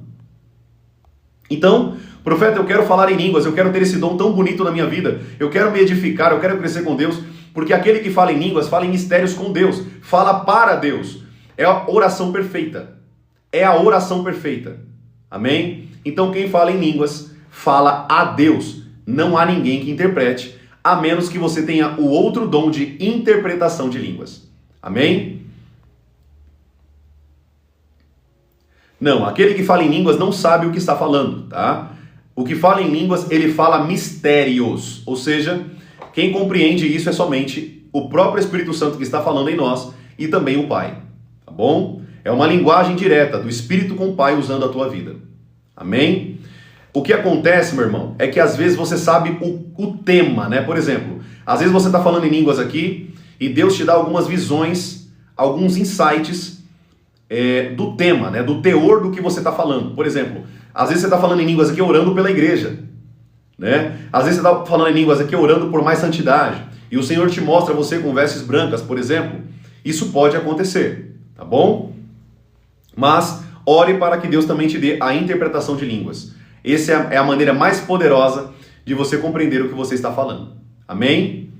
Então, profeta, eu quero falar em línguas, eu quero ter esse dom tão bonito na minha vida, eu quero me edificar, eu quero crescer com Deus, porque aquele que fala em línguas, fala em mistérios com Deus, fala para Deus. É a oração perfeita. É a oração perfeita. Amém? Então quem fala em línguas, fala a Deus. Não há ninguém que interprete, a menos que você tenha o outro dom de interpretação de línguas. Amém? Não, aquele que fala em línguas não sabe o que está falando, tá? O que fala em línguas, ele fala mistérios, ou seja, quem compreende isso é somente o próprio Espírito Santo que está falando em nós e também o Pai, tá bom? É uma linguagem direta do Espírito com o Pai usando a tua vida, amém? O que acontece, meu irmão, é que às vezes você sabe o tema, né? Por exemplo, às vezes você está falando em línguas aqui e Deus te dá algumas visões, alguns insights do tema, né? Do teor do que você está falando. Por exemplo, às vezes você está falando em línguas aqui orando pela igreja, né? Às vezes você está falando em línguas aqui orando por mais santidade e o Senhor te mostra você com vestes brancas, por exemplo. Isso pode acontecer, tá bom? Mas ore para que Deus também te dê a interpretação de línguas. Essa é a maneira mais poderosa de você compreender o que você está falando. Amém?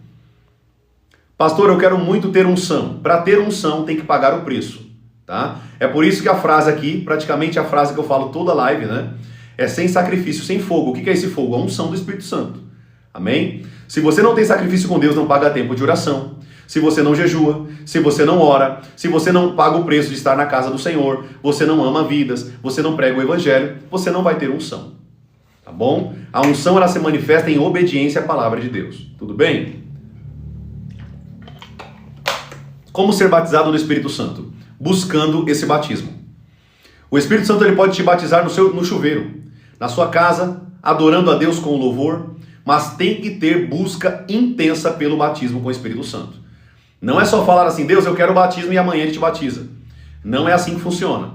Pastor, eu quero muito ter unção. Para ter unção tem que pagar o preço, tá? É por isso que a frase aqui, praticamente a frase que eu falo toda live, né? É sem sacrifício, sem fogo. O que é esse fogo? A unção do Espírito Santo. Amém? Se você não tem sacrifício com Deus, não paga tempo de oração. Se você não jejua, se você não ora, se você não paga o preço de estar na casa do Senhor, você não ama vidas, você não prega o Evangelho, você não vai ter unção. Tá bom? A unção ela se manifesta em obediência à palavra de Deus. Tudo bem? Como ser batizado no Espírito Santo? Buscando esse batismo. O Espírito Santo ele pode te batizar no chuveiro, na sua casa, adorando a Deus com louvor, mas tem que ter busca intensa pelo batismo com o Espírito Santo. Não é só falar assim, Deus, eu quero o batismo e amanhã ele te batiza. Não é assim que funciona.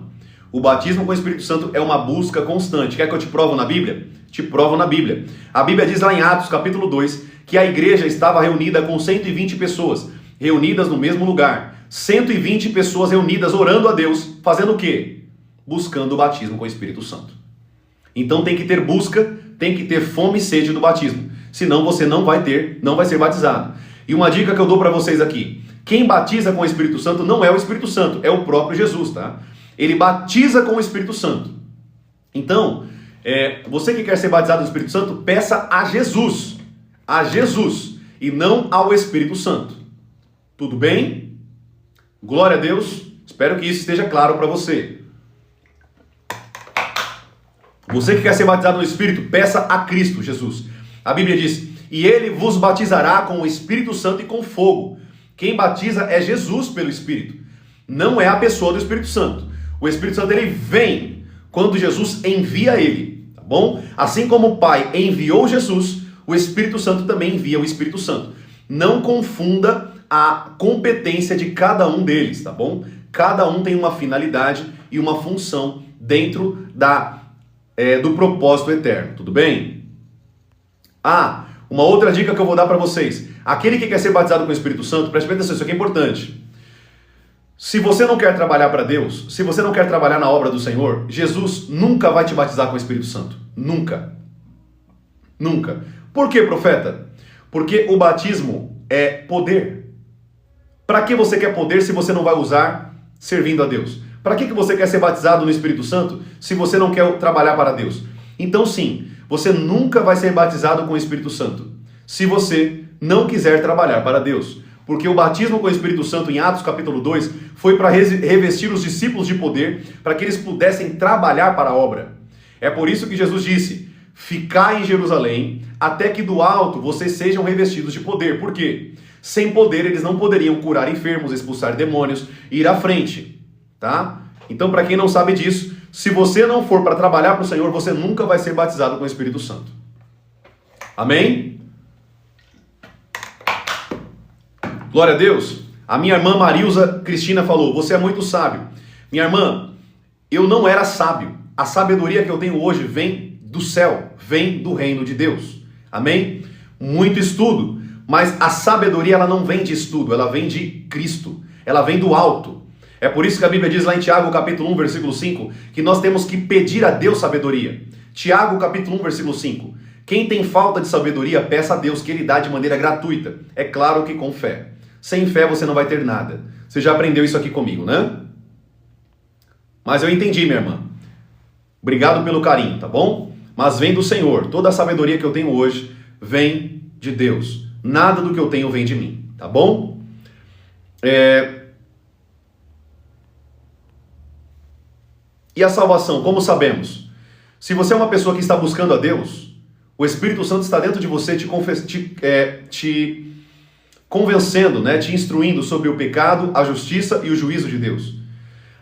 O batismo com o Espírito Santo é uma busca constante. Quer que eu te provo na Bíblia? Te provo na Bíblia. A Bíblia diz lá em Atos, capítulo 2, que a igreja estava reunida com 120 pessoas, reunidas no mesmo lugar. 120 pessoas reunidas orando a Deus, fazendo o quê? Buscando o batismo com o Espírito Santo. Então tem que ter busca, tem que ter fome e sede do batismo. Senão você não vai ser batizado. E uma dica que eu dou para vocês aqui. Quem batiza com o Espírito Santo não é o Espírito Santo, é o próprio Jesus, tá? Ele batiza com o Espírito Santo. Então, você que quer ser batizado no Espírito Santo, peça a Jesus, e não ao Espírito Santo. Tudo bem? Glória a Deus. Espero que isso esteja claro para você. Você que quer ser batizado no Espírito, peça a Cristo, Jesus. A Bíblia diz, e ele vos batizará com o Espírito Santo e com fogo. Quem batiza é Jesus pelo Espírito. Não é a pessoa do Espírito Santo. O Espírito Santo ele vem quando Jesus envia ele, tá bom? Assim como o Pai enviou Jesus, o Espírito Santo também envia o Espírito Santo. Não confunda a competência de cada um deles, tá bom? Cada um tem uma finalidade e uma função dentro do propósito eterno, tudo bem? Uma outra dica que eu vou dar para vocês. Aquele que quer ser batizado com o Espírito Santo, preste atenção, isso aqui é importante. Se você não quer trabalhar para Deus, se você não quer trabalhar na obra do Senhor, Jesus nunca vai te batizar com o Espírito Santo. Nunca. Nunca. Por quê, profeta? Porque o batismo é poder. Para que você quer poder se você não vai usar servindo a Deus? Para que você quer ser batizado no Espírito Santo se você não quer trabalhar para Deus? Então sim, você nunca vai ser batizado com o Espírito Santo se você não quiser trabalhar para Deus. Porque o batismo com o Espírito Santo em Atos capítulo 2 foi para revestir os discípulos de poder, para que eles pudessem trabalhar para a obra. É por isso que Jesus disse, ficai em Jerusalém, até que do alto vocês sejam revestidos de poder. Por quê? Sem poder eles não poderiam curar enfermos, expulsar demônios, ir à frente. Tá? Então, para quem não sabe disso, se você não for para trabalhar para o Senhor, você nunca vai ser batizado com o Espírito Santo. Amém? Glória a Deus. A minha irmã Marilza Cristina falou: você é muito sábio. Minha irmã, eu não era sábio. A sabedoria que eu tenho hoje vem do céu, vem do reino de Deus. Amém? Muito estudo, mas a sabedoria ela não vem de estudo, ela vem de Cristo, ela vem do alto. É por isso que a Bíblia diz lá em Tiago capítulo 1, versículo 5, que nós temos que pedir a Deus sabedoria. Tiago capítulo 1, versículo 5. Quem tem falta de sabedoria, peça a Deus que Ele dá de maneira gratuita. É claro que com fé. Sem fé você não vai ter nada. Você já aprendeu isso aqui comigo, né? Mas eu entendi, minha irmã. Obrigado pelo carinho, tá bom? Mas vem do Senhor. Toda a sabedoria que eu tenho hoje vem de Deus. Nada do que eu tenho vem de mim, tá bom? E a salvação, como sabemos? Se você é uma pessoa que está buscando a Deus, o Espírito Santo está dentro de você te convencendo, né? Te instruindo sobre o pecado, a justiça e o juízo de Deus.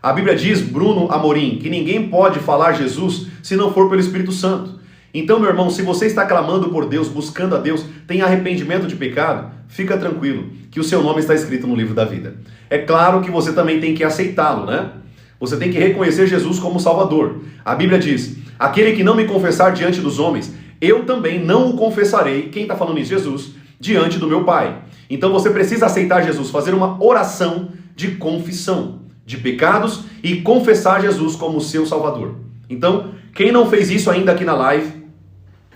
A Bíblia diz, Bruno Amorim, que ninguém pode falar Jesus se não for pelo Espírito Santo. Então, meu irmão, se você está clamando por Deus, buscando a Deus, tem arrependimento de pecado, fica tranquilo, que o seu nome está escrito no livro da vida. É claro que você também tem que aceitá-lo, né? Você tem que reconhecer Jesus como Salvador. A Bíblia diz, aquele que não me confessar diante dos homens, eu também não o confessarei, quem está falando isso? Jesus, diante do meu Pai. Então você precisa aceitar Jesus, fazer uma oração de confissão de pecados e confessar Jesus como seu Salvador. Então, quem não fez isso ainda aqui na live,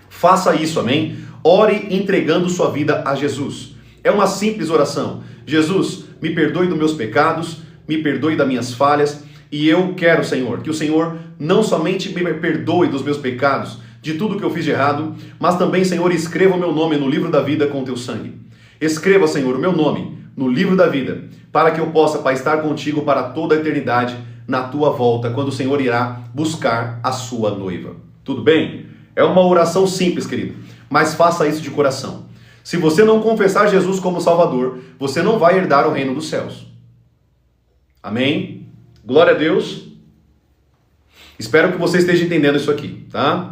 faça isso, amém? Ore entregando sua vida a Jesus. É uma simples oração. Jesus, me perdoe dos meus pecados, me perdoe das minhas falhas, e eu quero, Senhor, que o Senhor não somente me perdoe dos meus pecados, de tudo que eu fiz de errado, mas também, Senhor, escreva o meu nome no livro da vida com o teu sangue. Escreva, Senhor, o meu nome no livro da vida, para que eu possa, Pai, estar contigo para toda a eternidade, na tua volta, quando o Senhor irá buscar a sua noiva. Tudo bem? É uma oração simples, querido, mas faça isso de coração. Se você não confessar Jesus como Salvador, você não vai herdar o reino dos céus. Amém? Glória a Deus. Espero que você esteja entendendo isso aqui, tá?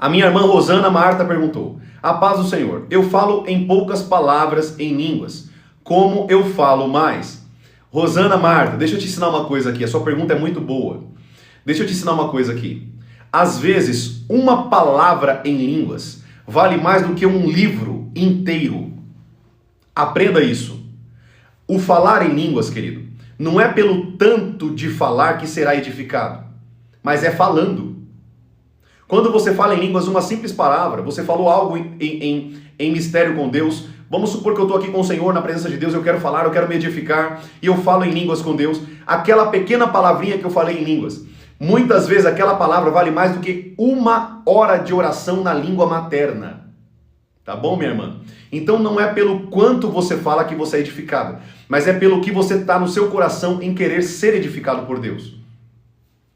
A minha irmã Rosana Marta perguntou: a paz do Senhor, eu falo em poucas palavras em línguas, como eu falo mais? Rosana Marta, deixa eu te ensinar uma coisa aqui, a sua pergunta é muito boa. Deixa eu te ensinar uma coisa aqui. Às vezes, uma palavra em línguas vale mais do que um livro inteiro. Aprenda isso. O falar em línguas, querido, não é pelo tanto de falar que será edificado, mas é falando. Quando você fala em línguas, uma simples palavra, você falou algo em mistério com Deus. Vamos supor que eu estou aqui com o Senhor, na presença de Deus, eu quero falar, eu quero me edificar, e eu falo em línguas com Deus. Aquela pequena palavrinha que eu falei em línguas, muitas vezes aquela palavra vale mais do que 1 hora de oração na língua materna. Tá bom, minha irmã? Então não é pelo quanto você fala que você é edificado, mas é pelo que você está no seu coração em querer ser edificado por Deus.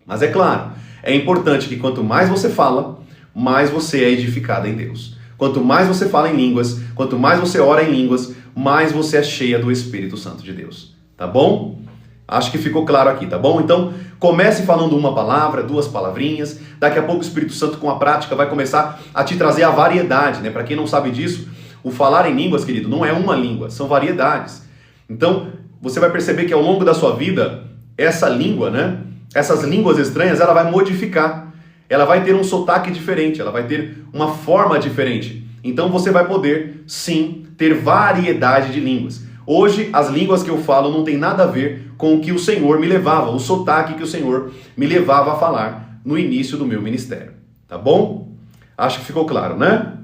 Mas é claro, é importante que quanto mais você fala, mais você é edificado em Deus. Quanto mais você fala em línguas, quanto mais você ora em línguas, mais você é cheia do Espírito Santo de Deus. Tá bom? Acho que ficou claro aqui, tá bom? Então, comece falando uma palavra, 2 palavrinhas. Daqui a pouco o Espírito Santo, com a prática, vai começar a te trazer a variedade, né? Para quem não sabe disso, o falar em línguas, querido, não é uma língua, são variedades. Então, você vai perceber que ao longo da sua vida, essa língua, né? Essas línguas estranhas, ela vai modificar. Ela vai ter um sotaque diferente, ela vai ter uma forma diferente. Então você vai poder, sim, ter variedade de línguas. Hoje, as línguas que eu falo não tem nada a ver com o que o Senhor me levava, o sotaque que o Senhor me levava a falar no início do meu ministério. Tá bom? Acho que ficou claro, né?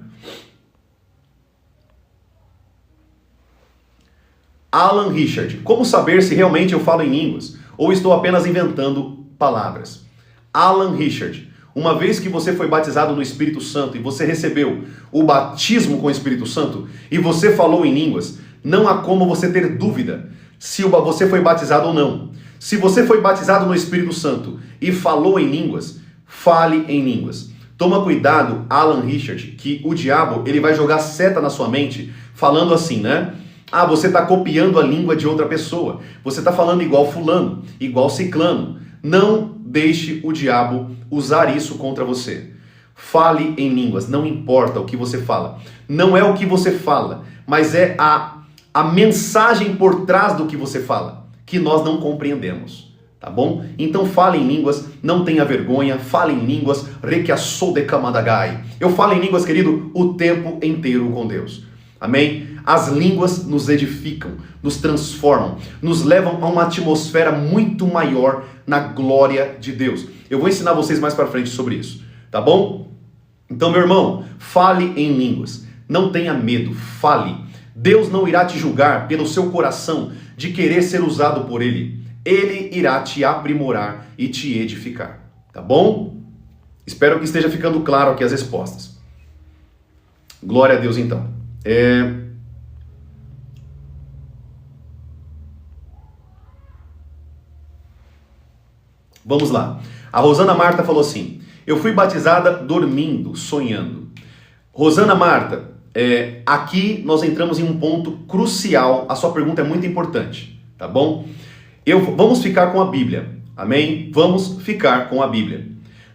Alan Richard, como saber se realmente eu falo em línguas ou estou apenas inventando palavras? Alan Richard, uma vez que você foi batizado no Espírito Santo e você recebeu o batismo com o Espírito Santo e você falou em línguas, não há como você ter dúvida se você foi batizado ou não. Se você foi batizado no Espírito Santo e falou em línguas, fale em línguas. Toma cuidado, Alan Richard, que o diabo ele vai jogar seta na sua mente falando assim, né? Ah, você está copiando a língua de outra pessoa. Você está falando igual fulano, igual ciclano. Não deixe o diabo usar isso contra você. Fale em línguas, não importa o que você fala. Não é o que você fala, mas é a mensagem por trás do que você fala, que nós não compreendemos, tá bom? Então fale em línguas, não tenha vergonha, fale em línguas, requiaçou de kamadagai. Eu falo em línguas, querido, o tempo inteiro com Deus. Amém? As línguas nos edificam, nos transformam, nos levam a uma atmosfera muito maior na glória de Deus. Eu vou ensinar vocês mais para frente sobre isso, tá bom? Então, meu irmão, fale em línguas. Não tenha medo, fale. Deus não irá te julgar pelo seu coração de querer ser usado por Ele. Ele irá te aprimorar e te edificar, tá bom? Espero que esteja ficando claro aqui as respostas. Glória a Deus, então. Vamos lá. A Rosana Marta falou assim: eu fui batizada dormindo, sonhando. Rosana Marta, aqui nós entramos em um ponto crucial. A sua pergunta é muito importante, tá bom? Vamos ficar com a Bíblia, amém? Vamos ficar com a Bíblia.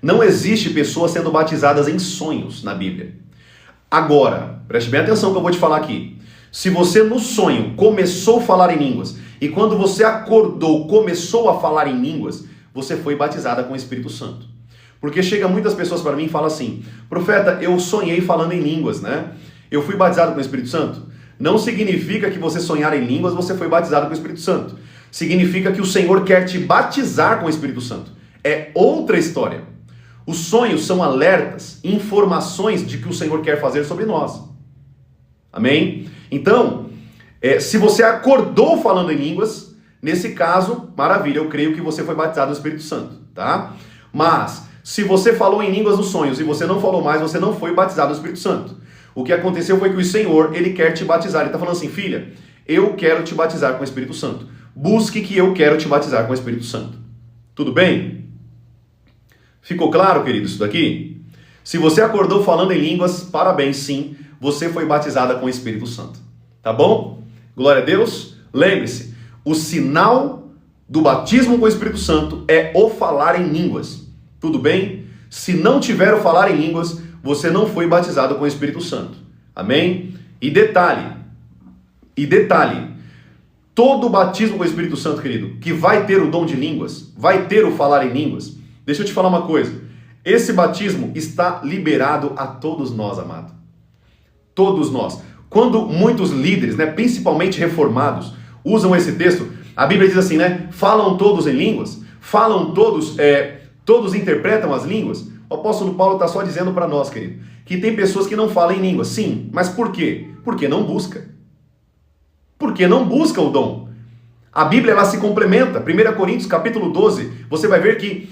Não existe pessoas sendo batizadas em sonhos na Bíblia. Agora, preste bem atenção que eu vou te falar aqui. Se você no sonho começou a falar em línguas e quando você acordou começou a falar em línguas, você foi batizada com o Espírito Santo. Porque chega muitas pessoas para mim e falam assim: profeta, eu sonhei falando em línguas, né? Eu fui batizado com o Espírito Santo. Não significa que você sonhar em línguas, você foi batizado com o Espírito Santo. Significa que o Senhor quer te batizar com o Espírito Santo. É outra história. Os sonhos são alertas, informações de que o Senhor quer fazer sobre nós. Amém? Então, se você acordou falando em línguas, nesse caso, maravilha, eu creio que você foi batizado no Espírito Santo, tá? Mas, se você falou em línguas nos sonhos e você não falou mais, você não foi batizado no Espírito Santo. O que aconteceu foi que o Senhor, Ele quer te batizar. Ele está falando assim: filha, eu quero te batizar com o Espírito Santo. Busque que eu quero te batizar com o Espírito Santo. Tudo bem? Ficou claro, querido, isso daqui? Se você acordou falando em línguas, parabéns, sim, você foi batizada com o Espírito Santo. Tá bom? Glória a Deus. Lembre-se, o sinal do batismo com o Espírito Santo é o falar em línguas. Tudo bem? Se não tiver o falar em línguas, você não foi batizado com o Espírito Santo. Amém? E detalhe, todo batismo com o Espírito Santo, querido, que vai ter o dom de línguas, vai ter o falar em línguas, deixa eu te falar uma coisa, esse batismo está liberado a todos nós, amado. Todos nós. Quando muitos líderes, principalmente reformados, usam esse texto, a Bíblia diz assim, falam todos em línguas, falam todos, todos interpretam as línguas. O apóstolo Paulo está só dizendo para nós, querido, que tem pessoas que não falam em línguas. Sim, mas por quê? Porque não busca. Porque não busca o dom. A Bíblia, ela se complementa. 1 Coríntios capítulo 12, você vai ver que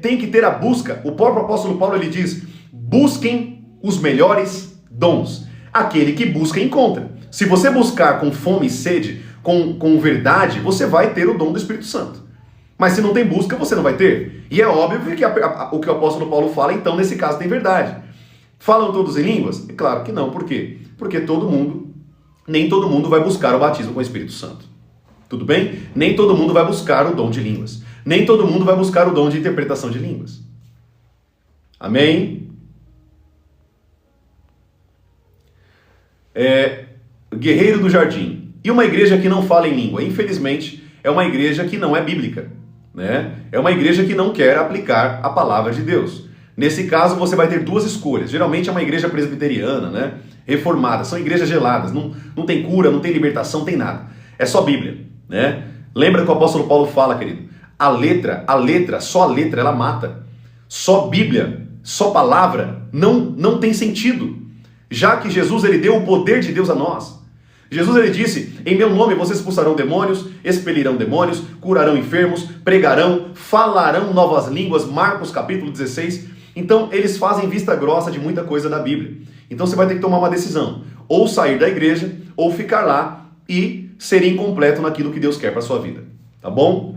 tem que ter a busca. O próprio apóstolo Paulo, ele diz: busquem os melhores dons. Aquele que busca, encontra. Se você buscar com fome e sede, com verdade, você vai ter o dom do Espírito Santo. Mas se não tem busca, você não vai ter. E é óbvio que o que o apóstolo Paulo fala, então, nesse caso, tem verdade. Falam todos em línguas? É claro que não. Por quê? Porque nem todo mundo vai buscar o batismo com o Espírito Santo. Tudo bem? Nem todo mundo vai buscar o dom de línguas. Nem todo mundo vai buscar o dom de interpretação de línguas. Amém? Guerreiro do Jardim. E uma igreja que não fala em língua? Infelizmente, é uma igreja que não é bíblica. É uma igreja que não quer aplicar a palavra de Deus. Nesse caso, você vai ter duas escolhas. Geralmente é uma igreja presbiteriana, reformada. São igrejas geladas. Não tem cura, não tem libertação, não tem nada. É só Bíblia. Lembra que o apóstolo Paulo fala, querido? Só a letra, ela mata. Só Bíblia, só palavra, não tem sentido. Já que Jesus, ele deu o poder de Deus a nós. Jesus, ele disse: em meu nome vocês expulsarão demônios, expelirão demônios, curarão enfermos, pregarão, falarão novas línguas. Marcos capítulo 16. Então, eles fazem vista grossa de muita coisa da Bíblia. Então, você vai ter que tomar uma decisão. Ou sair da igreja, ou ficar lá e ser incompleto naquilo que Deus quer para a sua vida. Tá bom?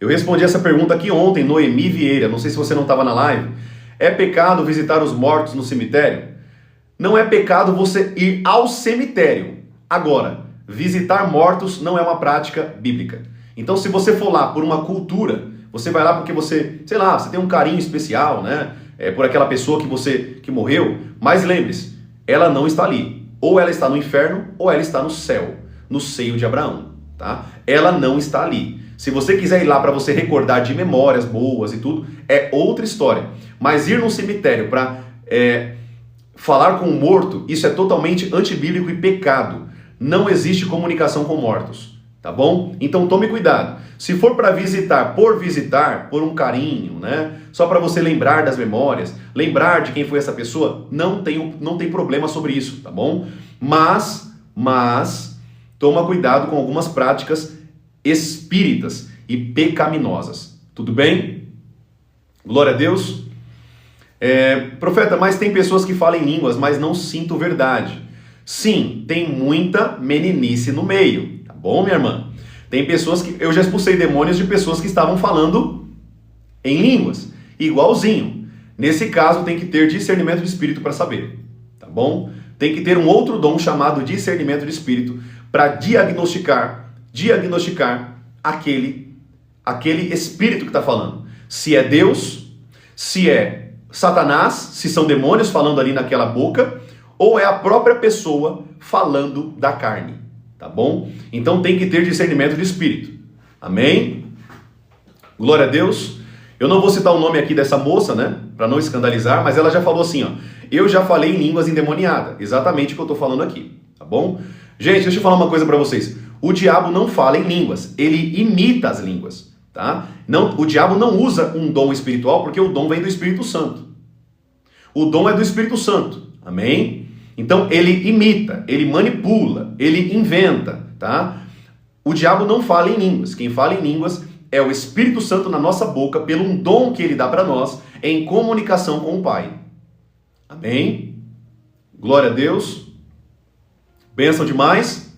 Eu respondi essa pergunta aqui ontem, Noemi Vieira. Não sei se você não estava na live. É pecado visitar os mortos no cemitério? Não é pecado você ir ao cemitério. Agora, visitar mortos não é uma prática bíblica. Então, se você for lá por uma cultura, você vai lá porque você, sei lá, você tem um carinho especial, né? Por aquela pessoa que morreu. Mas lembre-se, ela não está ali. Ou ela está no inferno, ou ela está no céu, no seio de Abraão, tá? Ela não está ali. Se você quiser ir lá para você recordar de memórias boas e tudo, é outra história. Mas ir num cemitério para falar com o morto, isso é totalmente antibíblico e pecado. Não existe comunicação com mortos, tá bom? Então tome cuidado. Se for para visitar, por um carinho, né? Só para você lembrar das memórias, lembrar de quem foi essa pessoa, não tem problema sobre isso, tá bom? Mas toma cuidado com algumas práticas espíritas e pecaminosas. Tudo bem? Glória a Deus. Profeta, mas tem pessoas que falam em línguas, mas não sinto verdade. Sim, tem muita meninice no meio, tá bom, minha irmã? Tem pessoas que... Eu já expulsei demônios de pessoas que estavam falando em línguas, igualzinho. Nesse caso, tem que ter discernimento de espírito para saber, tá bom? Tem que ter um outro dom chamado discernimento de espírito para diagnosticar aquele espírito que está falando. Se é Deus, se é Satanás, se são demônios falando ali naquela boca, ou é a própria pessoa falando da carne, tá bom? Então tem que ter discernimento de espírito. Amém? Glória a Deus. Eu não vou citar o nome aqui dessa moça, né? Para não escandalizar, mas ela já falou assim, ó. Eu já falei em línguas endemoniadas. Exatamente o que eu estou falando aqui, tá bom? Gente, deixa eu falar uma coisa para vocês. O diabo não fala em línguas, ele imita as línguas, tá? O diabo não usa um dom espiritual porque o dom vem do Espírito Santo. O dom é do Espírito Santo, amém? Então ele imita, ele manipula, ele inventa, tá? O diabo não fala em línguas. Quem fala em línguas é o Espírito Santo na nossa boca, pelo um dom que ele dá para nós em comunicação com o Pai. Amém? Glória a Deus. Bênção demais.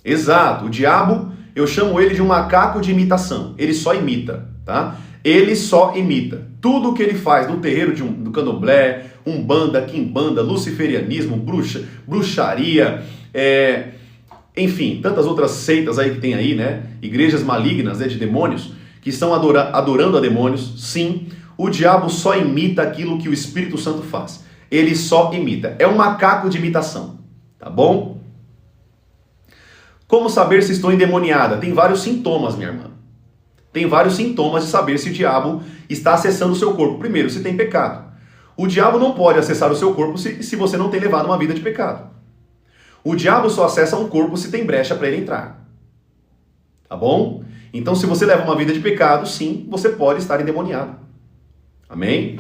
Exato. O diabo, eu chamo ele de um macaco de imitação. Ele só imita, tá? Ele só imita. Tudo o que ele faz no terreiro do candomblé, umbanda, quimbanda, luciferianismo, bruxaria, enfim, tantas outras seitas aí que tem aí, né? Igrejas malignas, né, de demônios, que estão adorando a demônios. Sim, o diabo só imita aquilo que o Espírito Santo faz. Ele só imita. É um macaco de imitação, tá bom? Como saber se estou endemoniada? Tem vários sintomas, minha irmã. Tem vários sintomas de saber se o diabo está acessando o seu corpo. Primeiro, se tem pecado. O diabo não pode acessar o seu corpo se você não tem levado uma vida de pecado. O diabo só acessa um corpo se tem brecha para ele entrar. Tá bom? Então, se você leva uma vida de pecado, sim, você pode estar endemoniado. Amém?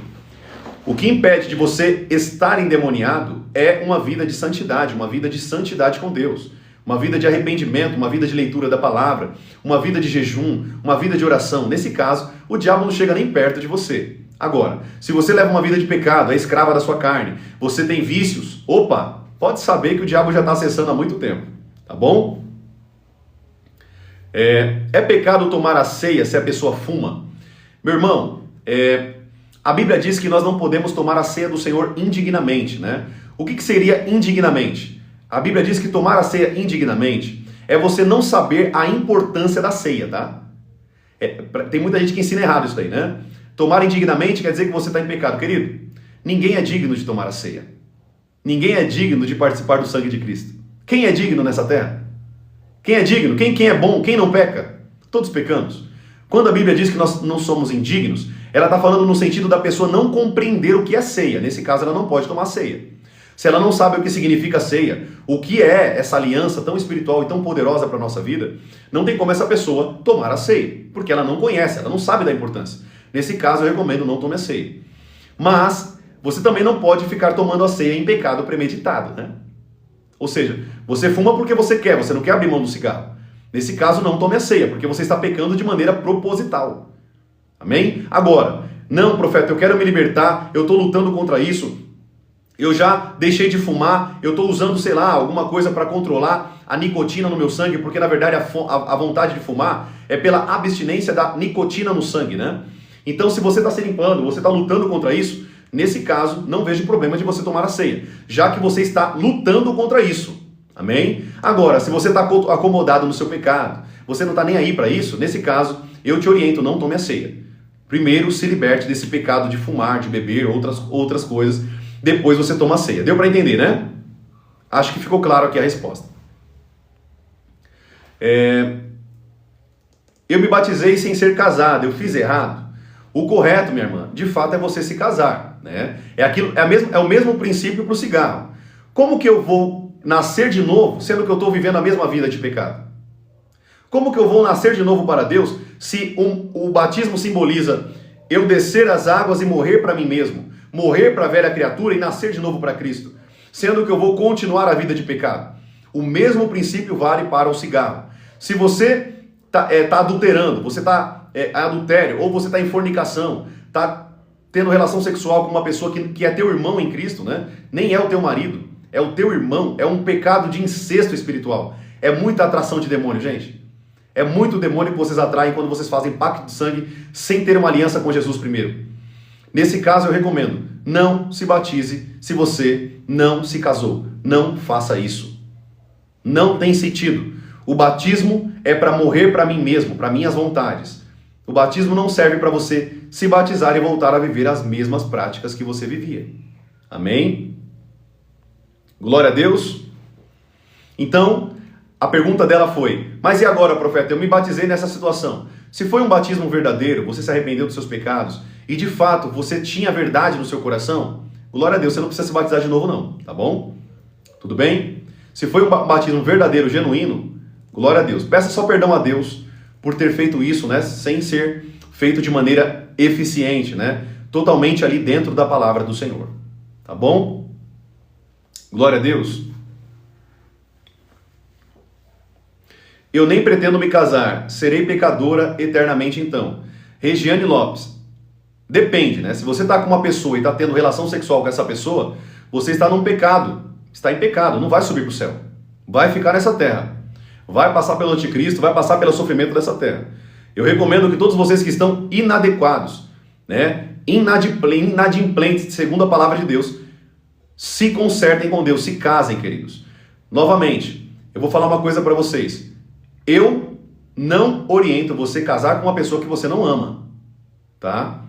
O que impede de você estar endemoniado é uma vida de santidade, uma vida de santidade com Deus. Uma vida de arrependimento, uma vida de leitura da palavra, uma vida de jejum, uma vida de oração. Nesse caso, o diabo não chega nem perto de você. Agora, se você leva uma vida de pecado, é escrava da sua carne, você tem vícios, opa, pode saber que o diabo já está acessando há muito tempo, tá bom? É pecado tomar a ceia se a pessoa fuma? Meu irmão, a Bíblia diz que nós não podemos tomar a ceia do Senhor indignamente, né? O que seria indignamente? A Bíblia diz que tomar a ceia indignamente é você não saber a importância da ceia, tá? Tem muita gente que ensina errado isso daí, né? Tomar indignamente quer dizer que você está em pecado. Querido, ninguém é digno de tomar a ceia. Ninguém é digno de participar do sangue de Cristo. Quem é digno nessa terra? Quem é digno? Quem é bom? Quem não peca? Todos pecamos. Quando a Bíblia diz que nós não somos indignos, ela está falando no sentido da pessoa não compreender o que é ceia. Nesse caso, ela não pode tomar ceia. Se ela não sabe o que significa ceia, o que é essa aliança tão espiritual e tão poderosa para a nossa vida, não tem como essa pessoa tomar a ceia, porque ela não conhece, ela não sabe da importância. Nesse caso, eu recomendo não tome a ceia. Mas você também não pode ficar tomando a ceia em pecado premeditado, né? Ou seja, você fuma porque você quer, você não quer abrir mão do cigarro. Nesse caso, não tome a ceia, porque você está pecando de maneira proposital. Amém? Agora, não, profeta, eu quero me libertar, eu estou lutando contra isso, eu já deixei de fumar, eu estou usando, sei lá, alguma coisa para controlar a nicotina no meu sangue, porque na verdade a vontade de fumar é pela abstinência da nicotina no sangue, né? Então, se você está se limpando, você está lutando contra isso, nesse caso, não vejo problema de você tomar a ceia, já que você está lutando contra isso. Amém? Agora, se você está acomodado no seu pecado, você não está nem aí para isso, nesse caso, eu te oriento, não tome a ceia. Primeiro, se liberte desse pecado de fumar, de beber, outras coisas. Depois você toma a ceia. Deu para entender, né? Acho que ficou claro aqui a resposta. Eu me batizei sem ser casado, eu fiz errado? O correto, minha irmã, de fato é você se casar, né? É o mesmo princípio para o cigarro. Como que eu vou nascer de novo, sendo que eu estou vivendo a mesma vida de pecado? Como que eu vou nascer de novo para Deus, se o batismo simboliza eu descer as águas e morrer para mim mesmo, morrer para a velha criatura e nascer de novo para Cristo, sendo que eu vou continuar a vida de pecado? O mesmo princípio vale para o cigarro. Se você está adulterando, você está adultério, ou você está em fornicação, está tendo relação sexual com uma pessoa que é teu irmão em Cristo, né? Nem é o teu marido, é o teu irmão, é um pecado de incesto espiritual. É muita atração de demônio, gente. É muito demônio que vocês atraem quando vocês fazem pacto de sangue sem ter uma aliança com Jesus primeiro. Nesse caso eu recomendo, não se batize se você não se casou. Não faça isso. Não tem sentido. O batismo é para morrer para mim mesmo, para minhas vontades. O batismo não serve para você se batizar e voltar a viver as mesmas práticas que você vivia. Amém? Glória a Deus. Então, a pergunta dela foi, mas e agora, profeta? Eu me batizei nessa situação. Se foi um batismo verdadeiro, você se arrependeu dos seus pecados, e de fato você tinha a verdade no seu coração, glória a Deus, você não precisa se batizar de novo não, tá bom? Tudo bem? Se foi um batismo verdadeiro, genuíno, glória a Deus. Peça só perdão a Deus por ter feito isso, né? Sem ser feito de maneira eficiente, né? Totalmente ali dentro da palavra do Senhor. Tá bom? Glória a Deus. Eu nem pretendo me casar. Serei pecadora eternamente então. Regiane Lopes. Depende, né? Se você está com uma pessoa e está tendo relação sexual com essa pessoa, você está num pecado. Está em pecado. Não vai subir para o céu. Vai ficar nessa terra. Vai passar pelo anticristo, vai passar pelo sofrimento dessa terra. Eu recomendo que todos vocês que estão inadequados, né, inadimplentes, segundo a palavra de Deus, se consertem com Deus, se casem, queridos. Novamente, eu vou falar uma coisa para vocês. Eu não oriento você casar com uma pessoa que você não ama, tá?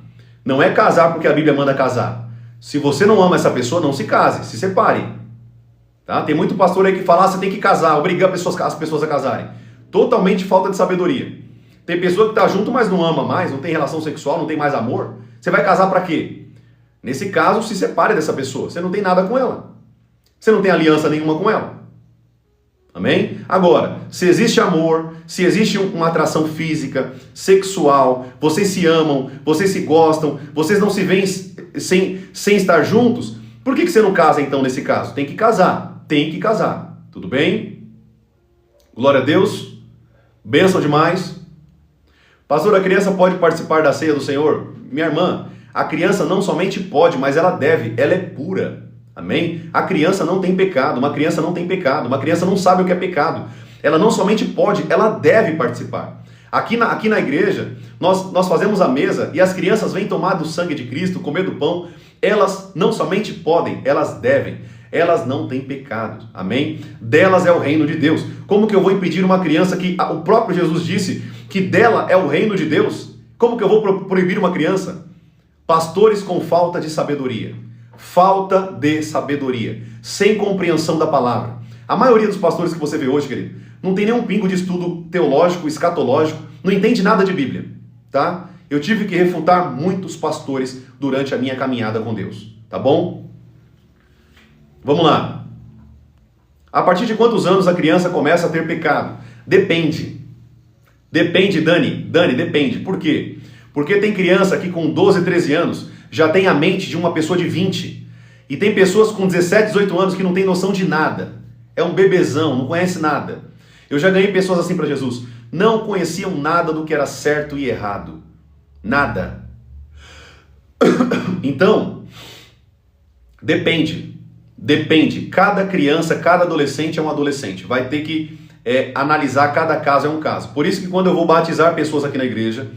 Não é casar porque a Bíblia manda casar. Se você não ama essa pessoa, não se case, se separe. Tá? Tem muito pastor aí que fala, você tem que casar, obrigar as pessoas a casarem. Totalmente falta de sabedoria. Tem pessoa que está junto, mas não ama mais, não tem relação sexual, não tem mais amor. Você vai casar para quê? Nesse caso, se separe dessa pessoa. Você não tem nada com ela. Você não tem aliança nenhuma com ela. Amém? Agora, se existe amor, se existe uma atração física, sexual, vocês se amam, vocês se gostam, vocês não se veem sem estar juntos, por que você não casa então nesse caso? Tem que casar. Tem que casar. Tudo bem? Glória a Deus. Bênção demais. Pastor, a criança pode participar da ceia do Senhor? Minha irmã, a criança não somente pode, mas ela deve. Ela é pura. Amém? A criança não tem pecado. Uma criança não tem pecado. Uma criança não sabe o que é pecado. Ela não somente pode, ela deve participar. Aqui na igreja, nós fazemos a mesa e as crianças vêm tomar do sangue de Cristo, comer do pão. Elas não somente podem, elas devem. Elas não têm pecado. Amém? Delas é o reino de Deus. Como que eu vou impedir uma criança que o próprio Jesus disse que dela é o reino de Deus? Como que eu vou proibir uma criança? Pastores com falta de sabedoria. Falta de sabedoria. Sem compreensão da palavra. A maioria dos pastores que você vê hoje, querido, não tem nenhum pingo de estudo teológico, escatológico, não entende nada de Bíblia. Tá? Eu tive que refutar muitos pastores durante a minha caminhada com Deus. Tá bom? Vamos lá. A partir de quantos anos a criança começa a ter pecado? Depende. Depende, Dani. Dani, depende. Por quê? Porque tem criança que com 12, 13 anos já tem a mente de uma pessoa de 20. E tem pessoas com 17, 18 anos que não tem noção de nada. É um bebezão, não conhece nada. Eu já ganhei pessoas assim para Jesus. Não conheciam nada do que era certo e errado. Nada. Então, depende. Depende. Cada criança, cada adolescente é um adolescente. Vai ter que analisar, cada caso é um caso. Por isso que quando eu vou batizar pessoas aqui na igreja,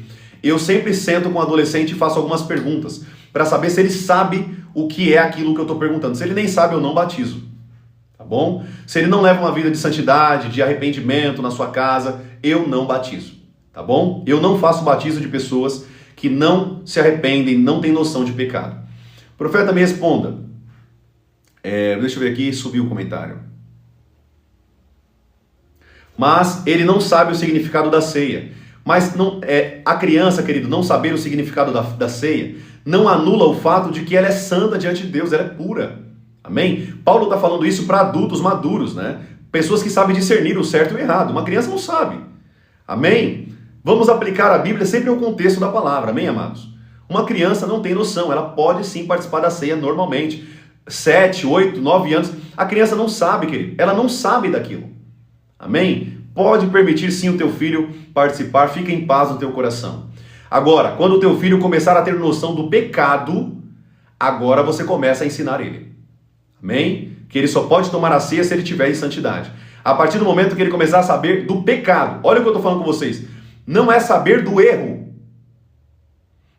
eu sempre sento com o adolescente e faço algumas perguntas. para saber se ele sabe o que é aquilo que eu estou perguntando. Se ele nem sabe, eu não batizo. Tá bom? Se ele não leva uma vida de santidade, de arrependimento na sua casa, eu não batizo. Tá bom? Eu não faço batismo de pessoas que não se arrependem, não têm noção de pecado. Profeta, me responda. Deixa eu ver aqui, subiu o comentário. Mas ele não sabe o significado da ceia. Mas não, a criança, querido, não saber o significado da ceia não anula o fato de que ela é santa diante de Deus, ela é pura. Amém? Paulo está falando isso para adultos maduros, né? Pessoas que sabem discernir o certo e o errado. Uma criança não sabe. Amém? Vamos aplicar a Bíblia sempre ao contexto da palavra. Amém, amados? Uma criança não tem noção. Ela pode sim participar da ceia normalmente. 7, 8, 9 anos. A criança não sabe, querido. Ela não sabe daquilo. Amém? Pode permitir sim o teu filho participar. Fica em paz no teu coração. Agora, quando o teu filho começar a ter noção do pecado, agora você começa a ensinar ele. Amém? Que ele só pode tomar a ceia se ele estiver em santidade. A partir do momento que ele começar a saber do pecado. Olha o que eu estou falando com vocês. Não é saber do erro.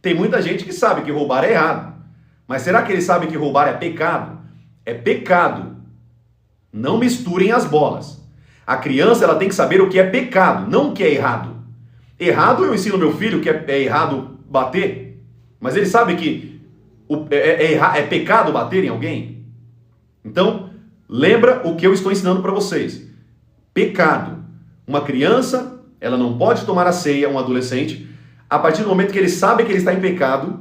Tem muita gente que sabe que roubar é errado. Mas será que ele sabe que roubar é pecado? É pecado. Não misturem as bolas. A criança ela tem que saber o que é pecado, não o que é errado. Errado eu ensino meu filho que é errado bater. Mas ele sabe que é pecado bater em alguém? Então, lembra o que eu estou ensinando para vocês. Pecado. Uma criança, ela não pode tomar a ceia, um adolescente, a partir do momento que ele sabe que ele está em pecado,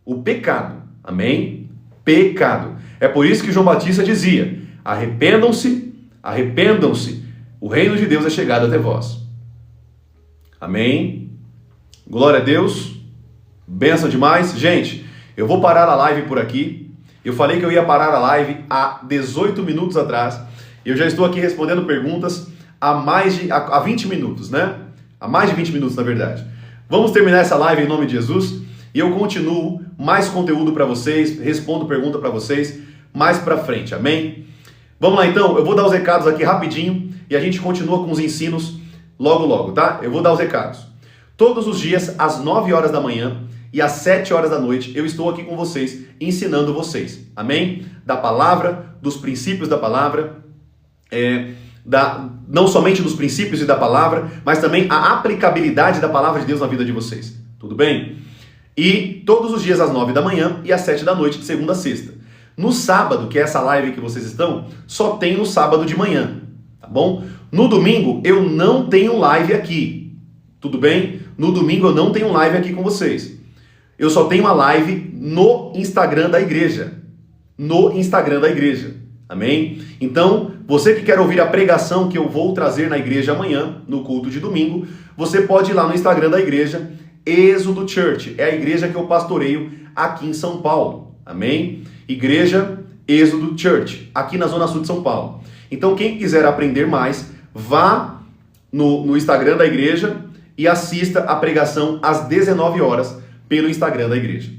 o pecado. Amém? Pecado. É por isso que João Batista dizia, arrependam-se, arrependam-se, o reino de Deus é chegado até vós. Amém? Glória a Deus. Benção demais. Gente, eu vou parar a live por aqui. Eu falei que eu ia parar a live há 18 minutos atrás. Eu já estou aqui respondendo perguntas há 20 minutos, né? Há mais de 20 minutos, na verdade. Vamos terminar essa live em nome de Jesus. E eu continuo mais conteúdo para vocês, respondo pergunta para vocês mais para frente. Amém? Vamos lá então, eu vou dar os recados aqui rapidinho e a gente continua com os ensinos logo logo, tá? Eu vou dar os recados. Todos os dias, às 9 horas da manhã e às 7 horas da noite, eu estou aqui com vocês, ensinando vocês. Amém? Da palavra, dos princípios da palavra, não somente dos princípios e da palavra, mas também a aplicabilidade da palavra de Deus na vida de vocês. Tudo bem? E todos os dias às 9 da manhã e às 7 da noite, de segunda a sexta. No sábado, que é essa live que vocês estão, só tem no sábado de manhã, tá bom? No domingo, eu não tenho live aqui, tudo bem? No domingo eu não tenho live aqui com vocês. Eu só tenho uma live no Instagram da igreja. No Instagram da igreja, amém? Então, você que quer ouvir a pregação que eu vou trazer na igreja amanhã, no culto de domingo, você pode ir lá no Instagram da igreja, Êxodo Church, é a igreja que eu pastoreio aqui em São Paulo, amém? Igreja Êxodo Church, aqui na Zona Sul de São Paulo. Então, quem quiser aprender mais, vá no Instagram da igreja e assista a pregação às 19 horas pelo Instagram da igreja.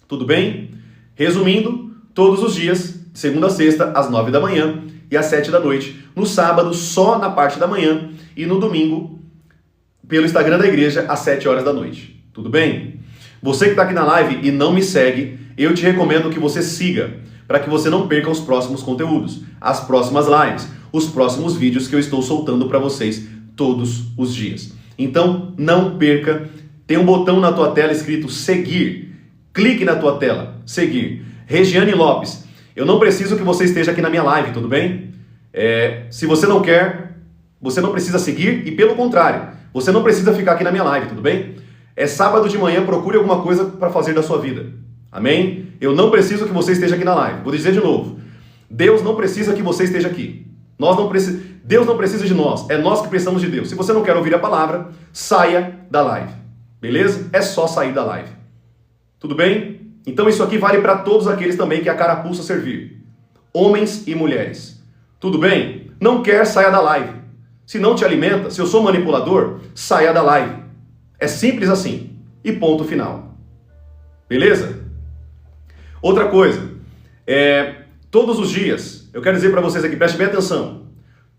Tudo bem? Resumindo, todos os dias, de segunda a sexta, às 9 da manhã e às 7 da noite. No sábado, só na parte da manhã e no domingo, pelo Instagram da igreja, às 7 horas da noite. Tudo bem? Você que está aqui na live e não me segue, eu te recomendo que você siga, para que você não perca os próximos conteúdos, as próximas lives, os próximos vídeos que eu estou soltando para vocês todos os dias. Então, não perca. Tem um botão na tua tela escrito seguir. Clique na tua tela, seguir. Regiane Lopes, eu não preciso que você esteja aqui na minha live, tudo bem? Se você não quer, você não precisa seguir e pelo contrário, você não precisa ficar aqui na minha live, tudo bem? É sábado de manhã, procure alguma coisa para fazer da sua vida. Amém? Eu não preciso que você esteja aqui na live. Vou dizer de novo. Deus não precisa que você esteja aqui. Deus não precisa de nós. É nós que precisamos de Deus. Se você não quer ouvir a palavra, saia da live. Beleza? É só sair da live. Tudo bem? Então isso aqui vale para todos aqueles também que a carapuça servir. Homens e mulheres. Tudo bem? Não quer, saia da live. Se não te alimenta, se eu sou manipulador, saia da live. É simples assim. E ponto final. Beleza? Outra coisa. Todos os dias, eu quero dizer para vocês aqui, preste bem atenção.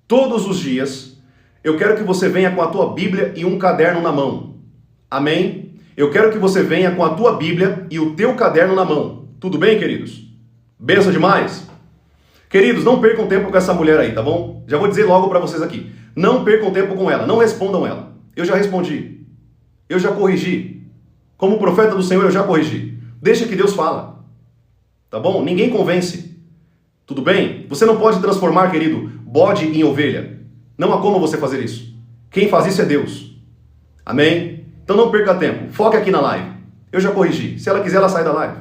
Todos os dias, eu quero que você venha com a tua Bíblia e um caderno na mão. Amém? Eu quero que você venha com a tua Bíblia e o teu caderno na mão. Tudo bem, queridos? Benção demais? Queridos, não percam tempo com essa mulher aí, tá bom? Já vou dizer logo para vocês aqui. Não percam tempo com ela, não respondam ela. Eu já respondi. Eu já corrigi. Como profeta do Senhor, eu já corrigi. Deixa que Deus fala. Tá bom? Ninguém convence. Tudo bem? Você não pode transformar, querido, bode em ovelha. Não há como você fazer isso. Quem faz isso é Deus. Amém? Então não perca tempo. Foque aqui na live. Eu já corrigi. Se ela quiser, ela sai da live.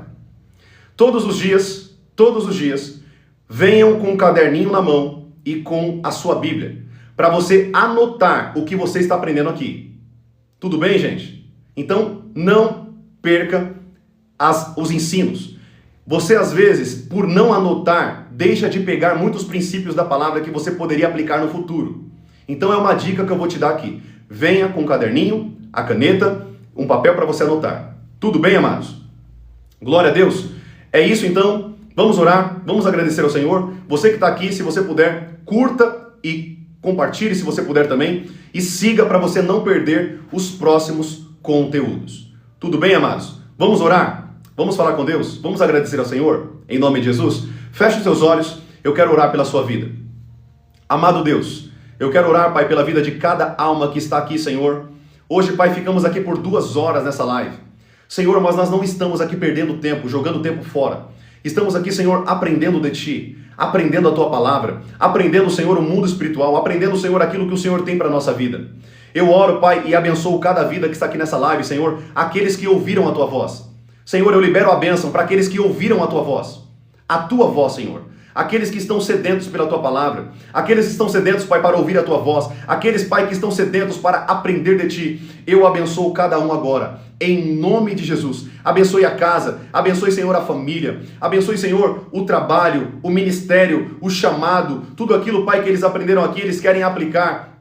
Todos os dias, venham com um caderninho na mão e com a sua Bíblia, para você anotar o que você está aprendendo aqui. Tudo bem, gente? Então, não perca os ensinos. Você, às vezes, por não anotar, deixa de pegar muitos princípios da palavra que você poderia aplicar no futuro. Então, é uma dica que eu vou te dar aqui. Venha com o caderninho, a caneta, um papel para você anotar. Tudo bem, amados? Glória a Deus. É isso, então. Vamos orar, vamos agradecer ao Senhor. Você que está aqui, se você puder, curta e compartilhe, se você puder também. E siga para você não perder os próximos conteúdos. Tudo bem, amados? Vamos orar? Vamos falar com Deus? Vamos agradecer ao Senhor? Em nome de Jesus? Feche os seus olhos, eu quero orar pela sua vida. Amado Deus, eu quero orar, Pai, pela vida de cada alma que está aqui, Senhor. Hoje, Pai, ficamos aqui por 2 horas nessa live. Senhor, mas nós não estamos aqui perdendo tempo, jogando tempo fora. Estamos aqui, Senhor, aprendendo de Ti, aprendendo a Tua palavra, aprendendo, Senhor, o mundo espiritual, aprendendo, Senhor, aquilo que o Senhor tem para a nossa vida. Eu oro, Pai, e abençoo cada vida que está aqui nessa live, Senhor, aqueles que ouviram a Tua voz. Senhor, eu libero a bênção para aqueles que ouviram a Tua voz. A Tua voz, Senhor. Aqueles que estão sedentos pela Tua palavra, aqueles que estão sedentos, Pai, para ouvir a Tua voz, aqueles, Pai, que estão sedentos para aprender de Ti, eu abençoo cada um agora, em nome de Jesus. Abençoe a casa, abençoe, Senhor, a família, abençoe, Senhor, o trabalho, o ministério, o chamado, tudo aquilo, Pai, que eles aprenderam aqui, eles querem aplicar.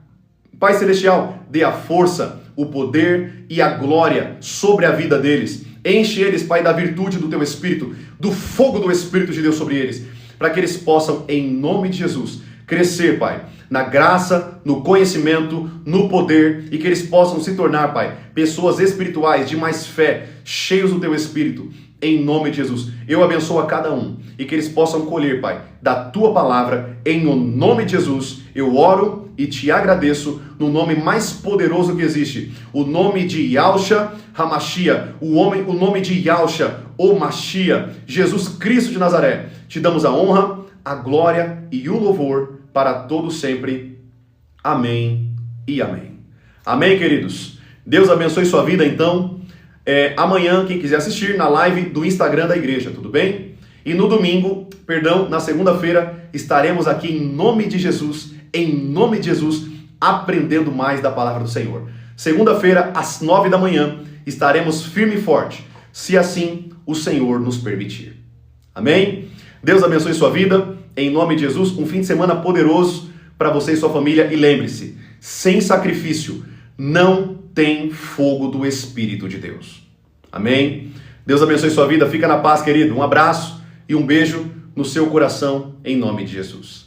Pai Celestial, dê a força, o poder e a glória sobre a vida deles. Enche eles, Pai, da virtude do Teu Espírito, do fogo do Espírito de Deus sobre eles, para que eles possam, em nome de Jesus, crescer, Pai, na graça, no conhecimento, no poder, e que eles possam se tornar, Pai, pessoas espirituais de mais fé, cheios do Teu Espírito, em nome de Jesus. Eu abençoo a cada um, e que eles possam colher, Pai, da Tua palavra, em nome de Jesus. Eu oro e Te agradeço no nome mais poderoso que existe, o nome de Yahushua HaMashiach, o nome de Yahushua, o Mashiach, Jesus Cristo de Nazaré. Te damos a honra, a glória e o louvor para todos sempre. Amém e amém. Amém, queridos? Deus abençoe sua vida, então. Amanhã, quem quiser assistir, na live do Instagram da igreja, tudo bem? E no domingo, na segunda-feira, estaremos aqui em nome de Jesus, aprendendo mais da palavra do Senhor. Segunda-feira, às 9 da manhã, estaremos firme e forte, se assim o Senhor nos permitir. Amém? Deus abençoe sua vida, em nome de Jesus, um fim de semana poderoso para você e sua família. E lembre-se, sem sacrifício não tem fogo do Espírito de Deus. Amém? Deus abençoe sua vida, fica na paz, querido. Um abraço e um beijo no seu coração, em nome de Jesus.